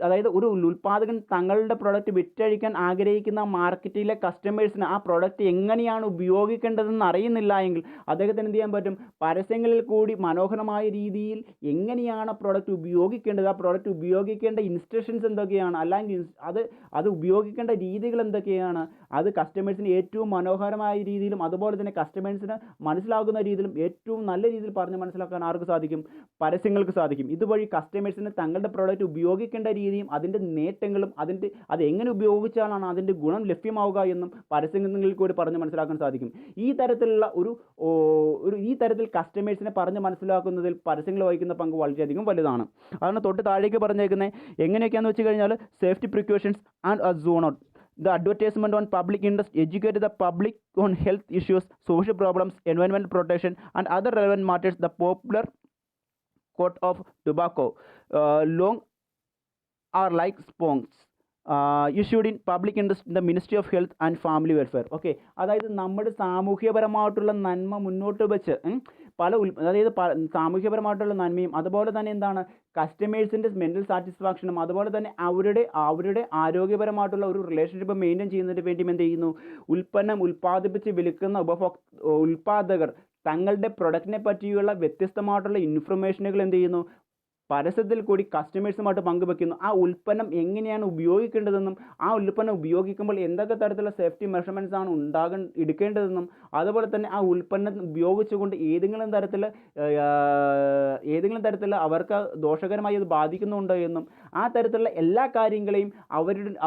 [SPEAKER 2] അതായത് ഒരു ഉൽപ്പാദകൻ തങ്ങളുടെ പ്രൊഡക്റ്റ് വിറ്റഴിക്കാൻ ആഗ്രഹിക്കുന്ന മാർക്കറ്റിലെ കസ്റ്റമേഴ്സിന് ആ പ്രൊഡക്റ്റ് എങ്ങനെയാണ് ഉപയോഗിക്കേണ്ടതെന്ന് അറിയുന്നില്ല എങ്കിൽ അദ്ദേഹത്തിന് എന്ത് ചെയ്യാൻ പറ്റും? പരസ്യങ്ങളിൽ കൂടി മനോഹരമായ രീതിയിൽ എങ്ങനെയാണ് പ്രൊഡക്റ്റ് ഉപയോഗിക്കേണ്ടത്, ആ പ്രൊഡക്റ്റ് ഉപയോഗിക്കേണ്ട ഇൻസ്ട്രക്ഷൻസ് എന്തൊക്കെയാണ്, അല്ലെങ്കിൽ അത് ഉപയോഗിക്കേണ്ട രീതികൾ എന്തൊക്കെയാണ്, അത് കസ്റ്റമേഴ്സിന് ഏറ്റവും മനോഹരമായ രീതിയിലും അതുപോലെ തന്നെ കസ്റ്റമേഴ്സിന് മനസ്സിലാകുന്ന രീതിയിലും ഏറ്റവും നല്ല രീതിയിൽ പറഞ്ഞ് മനസ്സിലാക്കാൻ ആർക്ക് സാധിക്കും? പരസ്യങ്ങൾക്ക് സാധിക്കും. ഇതുവഴി കസ്റ്റമേഴ്സിന് തങ്ങളുടെ പ്രോഡക്റ്റ് ഉപയോഗിക്കേണ്ട രീതിയും അതിൻ്റെ നേട്ടങ്ങളും അത് എങ്ങനെ ഉപയോഗിച്ചാലാണ് അതിൻ്റെ ഗുണം ലഭ്യമാവുക എന്നും പരസ്യങ്ങളിൽ കൂടി പറഞ്ഞ് മനസ്സിലാക്കാൻ സാധിക്കും. ഈ തരത്തിൽ കസ്റ്റമേഴ്സിനെ പറഞ്ഞ് മനസ്സിലാക്കുന്നതിൽ പരസ്യങ്ങൾ വഹിക്കുന്ന പങ്ക് വളരെയധികം വലുതാണ്. അതാണ് തൊട്ട് താഴേക്ക് പറഞ്ഞേക്കുന്നത്. എങ്ങനെയൊക്കെയാണെന്ന് വെച്ച് കഴിഞ്ഞാൽ safety precautions and a zone out. The advertisement on public interest educate the public on health issues, social problems, environmental protection, and other relevant matters. The popular quote of tobacco, long are like sponges. Issued in public interest in the Ministry of Health and Family Welfare. Okay, അതായത് നമ്മുടെ സാമൂഹ്യപരമായിട്ടുള്ള നന്മ മുന്നോട്ട് വെച്ച് സാമൂഹ്യപരമായിട്ടുള്ള നന്മയും അതുപോലെ തന്നെ എന്താണ് കസ്റ്റമേഴ്സിൻ്റെ mental സാറ്റിസ്ഫാക്ഷനും അതുപോലെ തന്നെ അവരുടെ ആരോഗ്യപരമായിട്ടുള്ള ഒരു റിലേഷൻഷിപ്പ് മെയിൻറ്റെയിൻ ചെയ്യുന്നതിന് വേണ്ടി എന്ത് ചെയ്യുന്നു? ഉൽപ്പന്നം ഉൽപ്പാദിപ്പിച്ച് വിൽക്കുന്ന ഉൽപ്പാദകർ തങ്ങളുടെ പ്രൊഡക്റ്റിനെ പറ്റിയുള്ള വ്യത്യസ്തമായിട്ടുള്ള ഇൻഫർമേഷനുകൾ എന്ത് ചെയ്യുന്നു? പരസ്യത്തിൽ കൂടി കസ്റ്റമേഴ്സുമായിട്ട് പങ്കുവെക്കുന്നു. ആ ഉൽപ്പന്നം എങ്ങനെയാണ് ഉപയോഗിക്കേണ്ടതെന്നും ആ ഉൽപ്പന്നം ഉപയോഗിക്കുമ്പോൾ എന്തൊക്കെ തരത്തിലുള്ള സേഫ്റ്റി മെഷർമെൻറ്റ്സ് ആണ് എടുക്കേണ്ടതെന്നും അതുപോലെ തന്നെ ആ ഉൽപ്പന്നം ഉപയോഗിച്ചുകൊണ്ട് ഏതെങ്കിലും തരത്തിൽ അവർക്ക് ദോഷകരമായി അത് ബാധിക്കുന്നുണ്ടോ എന്നും ആ തരത്തിലുള്ള എല്ലാ കാര്യങ്ങളെയും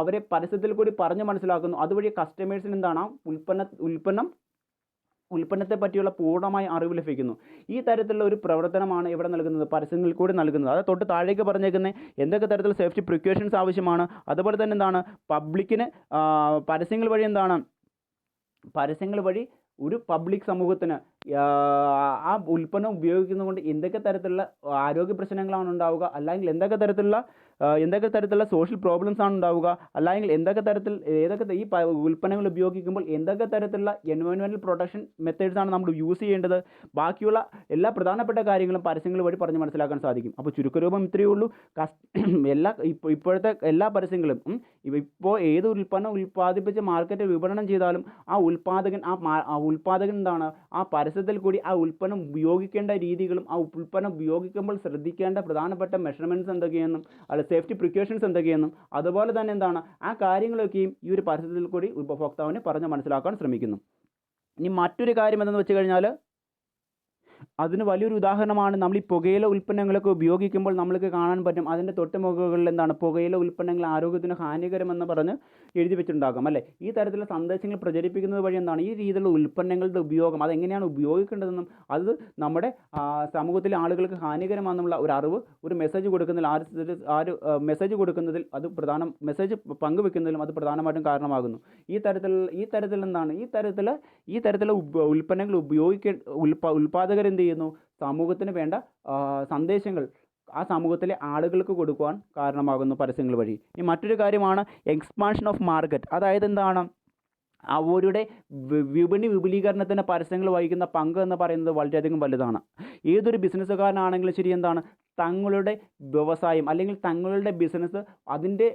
[SPEAKER 2] അവരെ പരസ്യത്തിൽ കൂടി പറഞ്ഞ് മനസ്സിലാക്കുന്നു. അതുവഴി കസ്റ്റമേഴ്സിന് എന്താണ് ഉൽപ്പന്നത്തെ പറ്റിയുള്ള പൂർണ്ണമായ അറിവ് ലഭിക്കുന്നു. ഈ തരത്തിലുള്ള ഒരു പ്രവർത്തനമാണ് ഇവിടെ നൽകുന്നത്, പരസ്യങ്ങളിൽ കൂടി നൽകുന്നത്. അത് തൊട്ട് താഴേക്ക് പറഞ്ഞേക്കുന്നത് എന്തൊക്കെ തരത്തിലുള്ള സേഫ്റ്റി പ്രിക്കോഷൻസ് ആവശ്യമാണ്, അതുപോലെ തന്നെ എന്താണ് പബ്ലിക്കിന് പരസ്യങ്ങൾ വഴി ഒരു പബ്ലിക് സമൂഹത്തിന് ആ ഉൽപ്പന്നം ഉപയോഗിക്കുന്നതുകൊണ്ട് എന്തൊക്കെ തരത്തിലുള്ള ആരോഗ്യ പ്രശ്നങ്ങളാണ് ഉണ്ടാവുക, അല്ലെങ്കിൽ എന്തൊക്കെ തരത്തിലുള്ള സോഷ്യൽ പ്രോബ്ലംസ് ആണ് ഉണ്ടാവുക, അല്ലെങ്കിൽ ഈ ഉൽപ്പന്നങ്ങൾ ഉപയോഗിക്കുമ്പോൾ എന്തൊക്കെ തരത്തിലുള്ള എൻവയോൺമെൻറ്റൽ പ്രൊട്ടക്ഷൻ മെത്തേഡ്സ് ആണ് നമ്മൾ യൂസ് ചെയ്യേണ്ടത്, ബാക്കിയുള്ള എല്ലാ പ്രധാനപ്പെട്ട കാര്യങ്ങളും പരസ്യങ്ങൾ വഴി പറഞ്ഞ് മനസ്സിലാക്കാൻ സാധിക്കും. അപ്പോൾ ചുരുക്കരൂപം ഇത്രയേ ഉള്ളൂ. ഇപ്പോഴത്തെ എല്ലാ പരസ്യങ്ങളും ഇപ്പോൾ ഏത് ഉൽപ്പന്നം ഉൽപ്പാദിപ്പിച്ച് മാർക്കറ്റിൽ വിപണനം ചെയ്താലും ആ ഉൽപ്പാദകൻ എന്താണ് ആ പരസ്യത്തിൽ കൂടി ആ ഉൽപ്പന്നം ഉപയോഗിക്കേണ്ട രീതികളും ആ ഉൽപ്പന്നം ഉപയോഗിക്കുമ്പോൾ ശ്രദ്ധിക്കേണ്ട പ്രധാനപ്പെട്ട മെഷർമെൻറ്റ്സ് എന്തൊക്കെയെന്നും സേഫ്റ്റി പ്രിക്കോഷൻസ് എന്തൊക്കെയെന്നും അതുപോലെ തന്നെ എന്താണ് ആ കാര്യങ്ങളൊക്കെയും ഈ ഒരു പരസ്യത്തിൽ കൂടി ഉപഭോക്താവിനെ പറഞ്ഞ് മനസ്സിലാക്കാൻ ശ്രമിക്കുന്നു. ഇനി മറ്റൊരു കാര്യം എന്തെന്ന് വെച്ച് കഴിഞ്ഞാൽ അതിന് വലിയൊരു ഉദാഹരണമാണ് നമ്മൾ ഈ പുകയില ഉൽപ്പന്നങ്ങളൊക്കെ ഉപയോഗിക്കുമ്പോൾ നമ്മൾക്ക് കാണാൻ പറ്റും. അതിൻ്റെ തൊട്ട് മുകളിൽ എന്താണ് പുകയില ഉൽപ്പന്നങ്ങൾ ആരോഗ്യത്തിന് ഹാനികരമെന്ന് പറഞ്ഞ് എഴുതി വെച്ചിട്ടുണ്ടാകും അല്ലേ. ഈ തരത്തിലുള്ള സന്ദേശങ്ങൾ പ്രചരിപ്പിക്കുന്നത് വഴി എന്താണ് ഈ രീതിയിലുള്ള ഉൽപ്പന്നങ്ങളുടെ ഉപയോഗം അതെങ്ങനെയാണ് ഉപയോഗിക്കേണ്ടതെന്നും അത് നമ്മുടെ സമൂഹത്തിലെ ആളുകൾക്ക് ഹാനികരമാണെന്നുള്ള ഒരു അറിവ് ഒരു മെസ്സേജ് കൊടുക്കുന്നതിൽ അത് മെസ്സേജ് പങ്കുവെക്കുന്നതിലും അത് പ്രധാനമായിട്ടും കാരണമാകുന്നു. ഈ തരത്തിൽ എന്താണ് ഈ തരത്തിലുള്ള ഉൽപ്പന്നങ്ങൾ ഉൽപ്പാദകർ എന്ത് ചെയ്യുന്നു? സമൂഹത്തിന് വേണ്ട സന്ദേശങ്ങൾ ആ സമൂഹത്തിലെ ആളുകൾക്ക് കൊടുക്കുവാൻ കാരണമാകുന്നു പരസ്യങ്ങൾ വഴി. ഇനി മറ്റൊരു കാര്യമാണ് എക്സ്പാൻഷൻ ഓഫ് മാർക്കറ്റ്. അതായത് എന്താണ്, അവരുടെ വിപണി വിപുലീകരണത്തിന് പരസ്യങ്ങൾ വഹിക്കുന്ന പങ്ക് എന്ന് പറയുന്നത് വളരെയധികം വലുതാണ്. ഏതൊരു ബിസിനസ്സുകാരനാണെങ്കിലും ശരി, എന്താണ്, തങ്ങളുടെ വ്യവസായം അല്ലെങ്കിൽ തങ്ങളുടെ ബിസിനസ് അതിൻ്റെ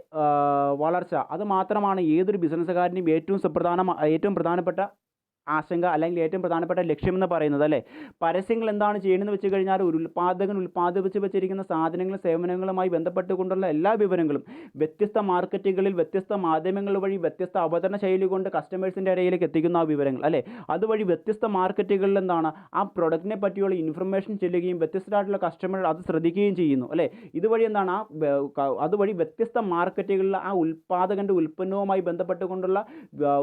[SPEAKER 2] വളർച്ച, അത് മാത്രമാണ് ഏതൊരു ബിസിനസ്സുകാരൻ്റെയും ഏറ്റവും പ്രധാനപ്പെട്ട ആശങ്ക അല്ലെങ്കിൽ ഏറ്റവും പ്രധാനപ്പെട്ട ലക്ഷ്യമെന്ന് പറയുന്നത്, അല്ലേ. പരസ്യങ്ങൾ എന്താണ് ചെയ്യണമെന്ന് വെച്ച് കഴിഞ്ഞാൽ ഒരു ഉൽപ്പാദകൻ ഉൽപ്പാദിപ്പിച്ച് വെച്ചിരിക്കുന്ന സാധനങ്ങളും സേവനങ്ങളുമായി ബന്ധപ്പെട്ടുകൊണ്ടുള്ള എല്ലാ വിവരങ്ങളും വ്യത്യസ്ത മാർക്കറ്റുകളിൽ വ്യത്യസ്ത മാധ്യമങ്ങൾ വഴി വ്യത്യസ്ത അവതരണ ശൈലി കൊണ്ട് കസ്റ്റമേഴ്സിൻ്റെ ഇടയിലേക്ക് എത്തിക്കുന്ന ആ വിവരങ്ങൾ, അല്ലേ, അതുവഴി വ്യത്യസ്ത മാർക്കറ്റുകളിൽ എന്താണ് ആ പ്രൊഡക്റ്റിനെ പറ്റിയുള്ള ഇൻഫർമേഷൻ ചെല്ലുകയും വ്യത്യസ്തരായിട്ടുള്ള കസ്റ്റമർ അത് ശ്രദ്ധിക്കുകയും ചെയ്യുന്നു, അല്ലേ. ഇതുവഴി എന്താണ് അതുവഴി വ്യത്യസ്ത മാർക്കറ്റുകളിൽ ആ ഉൽപ്പാദകൻ്റെ ഉൽപ്പന്നവുമായി ബന്ധപ്പെട്ടുകൊണ്ടുള്ള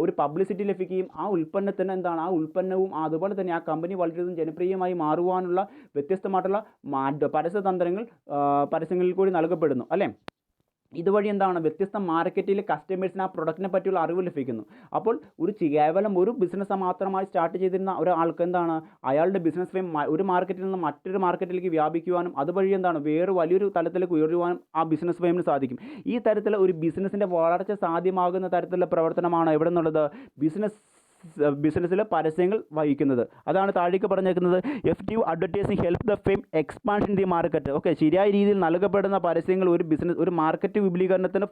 [SPEAKER 2] ഒരു പബ്ലിസിറ്റി ലഭിക്കുകയും ആ ഉൽപ്പന്നത്തിന് എന്താണ് ആ ഉൽപ്പന്നവും അതുപോലെ തന്നെ ആ കമ്പനി വളരെയധികം ജനപ്രിയമായി മാറുവാനുള്ള വ്യത്യസ്തമായിട്ടുള്ള പരസ്യതന്ത്രങ്ങൾ പരസ്യങ്ങളിൽ കൂടി നൽകപ്പെടുന്നു, അല്ലേ. ഇതുവഴി എന്താണ് വ്യത്യസ്ത മാർക്കറ്റിൽ കസ്റ്റമേഴ്സിന് ആ പ്രൊഡക്റ്റിനെ പറ്റിയുള്ള അറിവ് ലഭിക്കുന്നു. അപ്പോൾ കേവലം ഒരു ബിസിനസ് മാത്രമായി സ്റ്റാർട്ട് ചെയ്തിരുന്ന ഒരാൾക്ക് എന്താണ് അയാളുടെ ബിസിനസ് ഫെയിം ഒരു മാർക്കറ്റിൽ നിന്ന് മറ്റൊരു മാർക്കറ്റിലേക്ക് വ്യാപിക്കുവാനും അതുവഴി എന്താണ് വേറെ വലിയൊരു തലത്തിലേക്ക് ഉയരുവാനും ആ ബിസിനസ് ഫെയിമിന് സാധിക്കും. ഈ തരത്തിൽ ഒരു ബിസിനസ്സിൻ്റെ വളർച്ച സാധ്യമാകുന്ന തരത്തിലുള്ള പ്രവർത്തനമാണ് എവിടെ നിന്നുള്ളത്, ബിസിനസ്സിൽ പരസ്യങ്ങൾ വഹിക്കുന്നത്. അതാണ് താഴേക്ക് പറഞ്ഞേക്കുന്നത്, effective advertising help the fame expansion in the market. Okay, ശരിയായ രീതിയിൽ നൽകപ്പെടുന്ന പരസ്യങ്ങൾ ഒരു മാർക്കറ്റ് വിപുലീകരണത്തിന്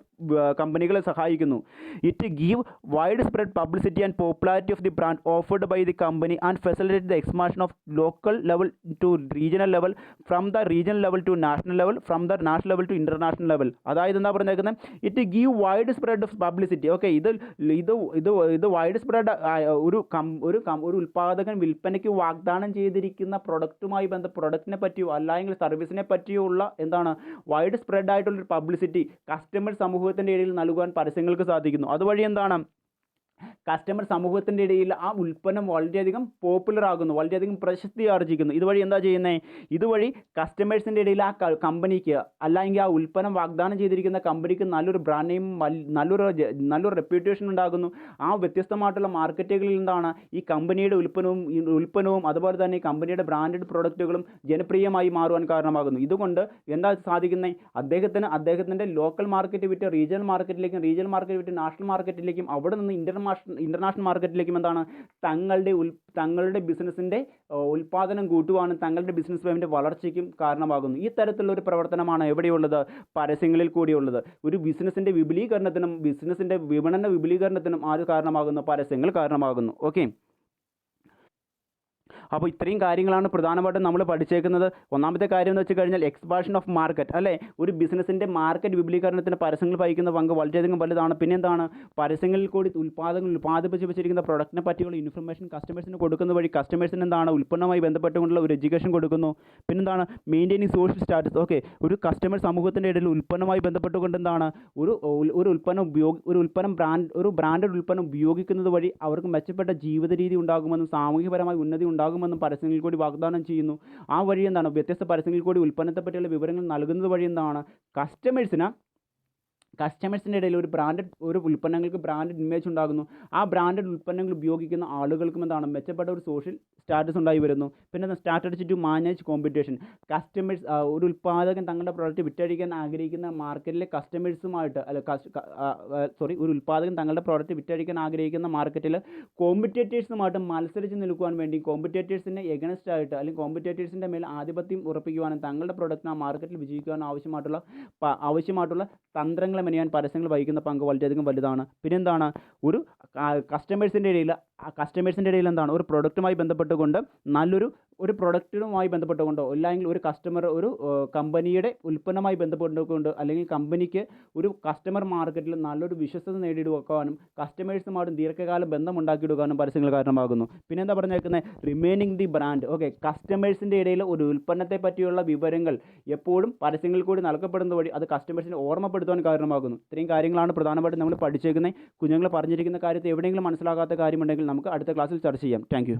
[SPEAKER 2] കമ്പനികളെ സഹായിക്കുന്നു. It give wide spread publicity and popularity of the brand offered by the company and facilitate the expansion of local level to regional level, from the regional level to national level, from the national level to international level. അതായത് എന്താ പറഞ്ഞേക്കുന്നത്, it give wide spread of publicity. Okay, ഇത് wide spread ഒരു ഉൽപ്പാദകൻ വിൽപ്പനയ്ക്ക് വാഗ്ദാനം ചെയ്തിരിക്കുന്ന പ്രൊഡക്റ്റിനെ പറ്റിയോ അല്ലെങ്കിൽ സർവീസിനെ പറ്റിയോ ഉള്ള എന്താണ് വൈഡ് സ്പ്രെഡ് ആയിട്ടുള്ളൊരു പബ്ലിസിറ്റി കസ്റ്റമർ സമൂഹത്തിൻ്റെ ഇടയിൽ നൽകുവാൻ പരസ്യങ്ങൾക്ക് സാധിക്കുന്നു. അതുവഴി എന്താണ് കസ്റ്റമർ സമൂഹത്തിൻ്റെ ഇടയിൽ ആ ഉൽപ്പന്നം വളരെയധികം പോപ്പുലർ ആകുന്നു, വളരെയധികം പ്രശസ്തി ആർജിക്കുന്നു. ഇതുവഴി എന്താ ചെയ്യുന്നത്, ഇതുവഴി കസ്റ്റമേഴ്സിൻ്റെ ഇടയിൽ ആ കമ്പനിക്ക് അല്ലെങ്കിൽ ആ ഉൽപ്പന്നം വാഗ്ദാനം ചെയ്തിരിക്കുന്ന കമ്പനിക്ക് നല്ലൊരു ബ്രാൻഡ് നെയിം നല്ലൊരു റെപ്യൂട്ടേഷൻ ഉണ്ടാകുന്നു. ആ വ്യത്യസ്തമായിട്ടുള്ള മാർക്കറ്റുകളിൽ എന്താണ് ഈ കമ്പനിയുടെ ഉൽപ്പന്നവും അതുപോലെ തന്നെ ഈ കമ്പനിയുടെ ബ്രാൻഡഡ് പ്രോഡക്റ്റുകളും ജനപ്രിയമായി മാറുവാൻ കാരണമാകുന്നു. ഇതുകൊണ്ട് എന്താ സാധിക്കുന്നത്, അദ്ദേഹത്തിൻ്റെ ലോക്കൽ മാർക്കറ്റ് വിറ്റ് റീജിയണൽ മാർക്കറ്റിലേക്കും റീജിയണൽ മാർക്കറ്റ് വിറ്റ് നാഷണൽ മാർക്കറ്റിലേക്കും അവിടെ നിന്ന് ഇൻ്റർനാഷണൽ മാർക്കറ്റിലേക്കും എന്താണ് തങ്ങളുടെ ബിസിനസ്സിൻ്റെ ഉൽപ്പാദനം കൂട്ടുവാനും തങ്ങളുടെ ബിസിനസ് ഫേമിൻ്റെ വളർച്ചയ്ക്കും കാരണമാകുന്നു. ഈ തരത്തിലുള്ള ഒരു പ്രവർത്തനമാണ് എവിടെയുള്ളത്, പരസ്യങ്ങളിൽ കൂടിയുള്ളത്. ഒരു ബിസിനസ്സിൻ്റെ വിപുലീകരണത്തിനും ബിസിനസ്സിൻ്റെ വിപണന വിപുലീകരണത്തിനും കാരണമാകുന്നു, പരസ്യങ്ങൾ കാരണമാകുന്നു. ഓക്കെ, അപ്പോൾ ഇത്രയും കാര്യങ്ങളാണ് പ്രധാനമായിട്ടും നമ്മൾ പഠിച്ചേക്കുന്നത്. ഒന്നാമത്തെ കാര്യം എന്ന് വെച്ച് കഴിഞ്ഞാൽ എക്സ്പാൻഷൻ ഓഫ് മാർക്കറ്റ്, അല്ലേ. ഒരു ബിസിനസ്സിൻ്റെ മാർക്കറ്റ് വിപുലീകരണത്തിന് പരസ്യങ്ങൾ വഹിക്കുന്ന പങ്ക് വളരെയധികം വലുതാണ്. പിന്നെ എന്താണ്, പരസ്യങ്ങളിൽ കൂടി ഉൽപ്പാദിപ്പിച്ച് വെച്ചിരിക്കുന്ന പ്രൊഡക്റ്റിനെ പറ്റിയുള്ള ഇൻഫർമേഷൻ കസ്റ്റമേഴ്സിന് കൊടുക്കുന്ന വഴി കസ്റ്റമേഴ്സിന് എന്താണ് ഉൽപ്പന്നവുമായി ബന്ധപ്പെട്ടുകൊണ്ടുള്ള ഒരു എഡ്യൂക്കേഷൻ കൊടുക്കുന്നു. പിന്നെന്താണ് മെയിൻറ്റെയിനിങ് സോഷ്യൽ സ്റ്റാറ്റസ്. ഓക്കെ, ഒരു കസ്റ്റമർ സമൂഹത്തിൻ്റെ ഇടയിൽ ഉൽപ്പന്നവുമായി ബന്ധപ്പെട്ടുകൊണ്ട് എന്താണ് ഒരു ബ്രാൻഡഡ് ഉൽപ്പന്നം ഉപയോഗിക്കുന്നത് വഴി അവർക്ക് മെച്ചപ്പെട്ട ജീവിത രീതി ഉണ്ടാകുമെന്നും സാമൂഹികപരമായ ഉന്നതി ഉണ്ടാകുമെന്നും പരസ്യങ്ങളിൽ കൂടി വാഗ്ദാനം ചെയ്യുന്നു. ആ വഴി എന്താണ് വ്യത്യസ്ത പരസ്യങ്ങളിൽ കൂടി ഉൽപ്പന്നത്തെ പറ്റിയുള്ള വിവരങ്ങൾ നൽകുന്നത് വഴി എന്താണ് കസ്റ്റമേഴ്സിൻ്റെ ഇടയിൽ ഒരു ഉൽപ്പന്നങ്ങൾക്ക് ബ്രാൻഡഡ് ഇമേജ് ഉണ്ടാകുന്നു. ആ ബ്രാൻഡഡ് ഉൽപ്പന്നങ്ങൾ ഉപയോഗിക്കുന്ന ആളുകൾക്കും എന്താണ് മെച്ചപ്പെട്ട ഒരു സോഷ്യൽ സ്റ്റാറ്റസ് ഉണ്ടായി വരുന്നു. പിന്നെ സ്ട്രാറ്റജി ടു മാനേജ് കോമ്പറ്റീഷൻ. ഒരു ഉൽപ്പാദകൻ തങ്ങളുടെ പ്രോഡക്റ്റ് വിറ്റഴിക്കാൻ ആഗ്രഹിക്കുന്ന മാർക്കറ്റിലെ ഒരു ഉൽപ്പാദകൻ തങ്ങളുടെ പ്രോഡക്റ്റ് വിറ്റഴിക്കാൻ ആഗ്രഹിക്കുന്ന മാർക്കറ്റിൽ കോമ്പറ്റേറ്റേഴ്സുമായിട്ട് മത്സരിച്ച് നിൽക്കുവാൻ വേണ്ടി കോമ്പറ്റേറ്റേഴ്സിനെ എഗനസ്റ്റ് ആയിട്ട് അല്ലെങ്കിൽ കോമ്പറ്റേറ്റേഴ്സിൻ്റെ മേൽ ആധിപത്യം ഉറപ്പിക്കുവാനും തങ്ങളുടെ പ്രോഡക്റ്റിന് ആ മാർക്കറ്റിൽ വിജയിക്കുവാനും ആവശ്യമായിട്ടുള്ള തന്ത്രങ്ങൾ മെനയാൻ പരസ്യങ്ങൾ വഹിക്കുന്ന പങ്ക് വളരെയധികം വലുതാണ്. പിന്നെന്താണ് ഒരു കസ്റ്റമേഴ്സിൻ്റെ ഇടയിൽ എന്താണ് ഒരു പ്രൊഡക്റ്റുമായി ബന്ധപ്പെട്ടുകൊണ്ട് ഒരു പ്രൊഡക്റ്റുമായി ബന്ധപ്പെട്ടുകൊണ്ടോ അല്ലെങ്കിൽ ഒരു കമ്പനിയുടെ ഉൽപ്പന്നമായി ബന്ധപ്പെട്ടുകൊണ്ട് അല്ലെങ്കിൽ കമ്പനിക്ക് ഒരു കസ്റ്റമർ മാർക്കറ്റിൽ നല്ലൊരു വിശ്വസ്തത നേടിയെടുക്കാനും കസ്റ്റമേഴ്സുമായിട്ട് ദീർഘകാലം ബന്ധം ഉണ്ടാക്കിയെടുക്കാനും പരസ്യങ്ങൾ കാരണമാകുന്നു. പിന്നെ എന്താ പറഞ്ഞേക്കുന്നത്, റിമൈനിങ് ദി ബ്രാൻഡ്. ഓക്കെ, കസ്റ്റമേഴ്സിൻ്റെ ഇടയിൽ ഒരു ഉൽപ്പന്നത്തെ പറ്റിയുള്ള വിവരങ്ങൾ എപ്പോഴും പരസ്യങ്ങളിൽ കൂടി നൽകപ്പെടുന്ന വഴി അത് കസ്റ്റമേഴ്സിനെ ഓർമ്മപ്പെടുത്താൻ കാരണമാകുന്നു. ഇത്രയും കാര്യങ്ങളാണ് പ്രധാനമായിട്ടും നമ്മൾ പഠിച്ചേക്കുന്നത്. കുഞ്ഞുങ്ങൾ പറഞ്ഞിരിക്കുന്ന കാര്യത്തിൽ എവിടെയെങ്കിലും മനസ്സിലാകാത്ത കാര്യമുണ്ടെങ്കിൽ നമുക്ക് അടുത്ത ക്ലാസ്സിൽ ചർച്ച ചെയ്യാം. താങ്ക്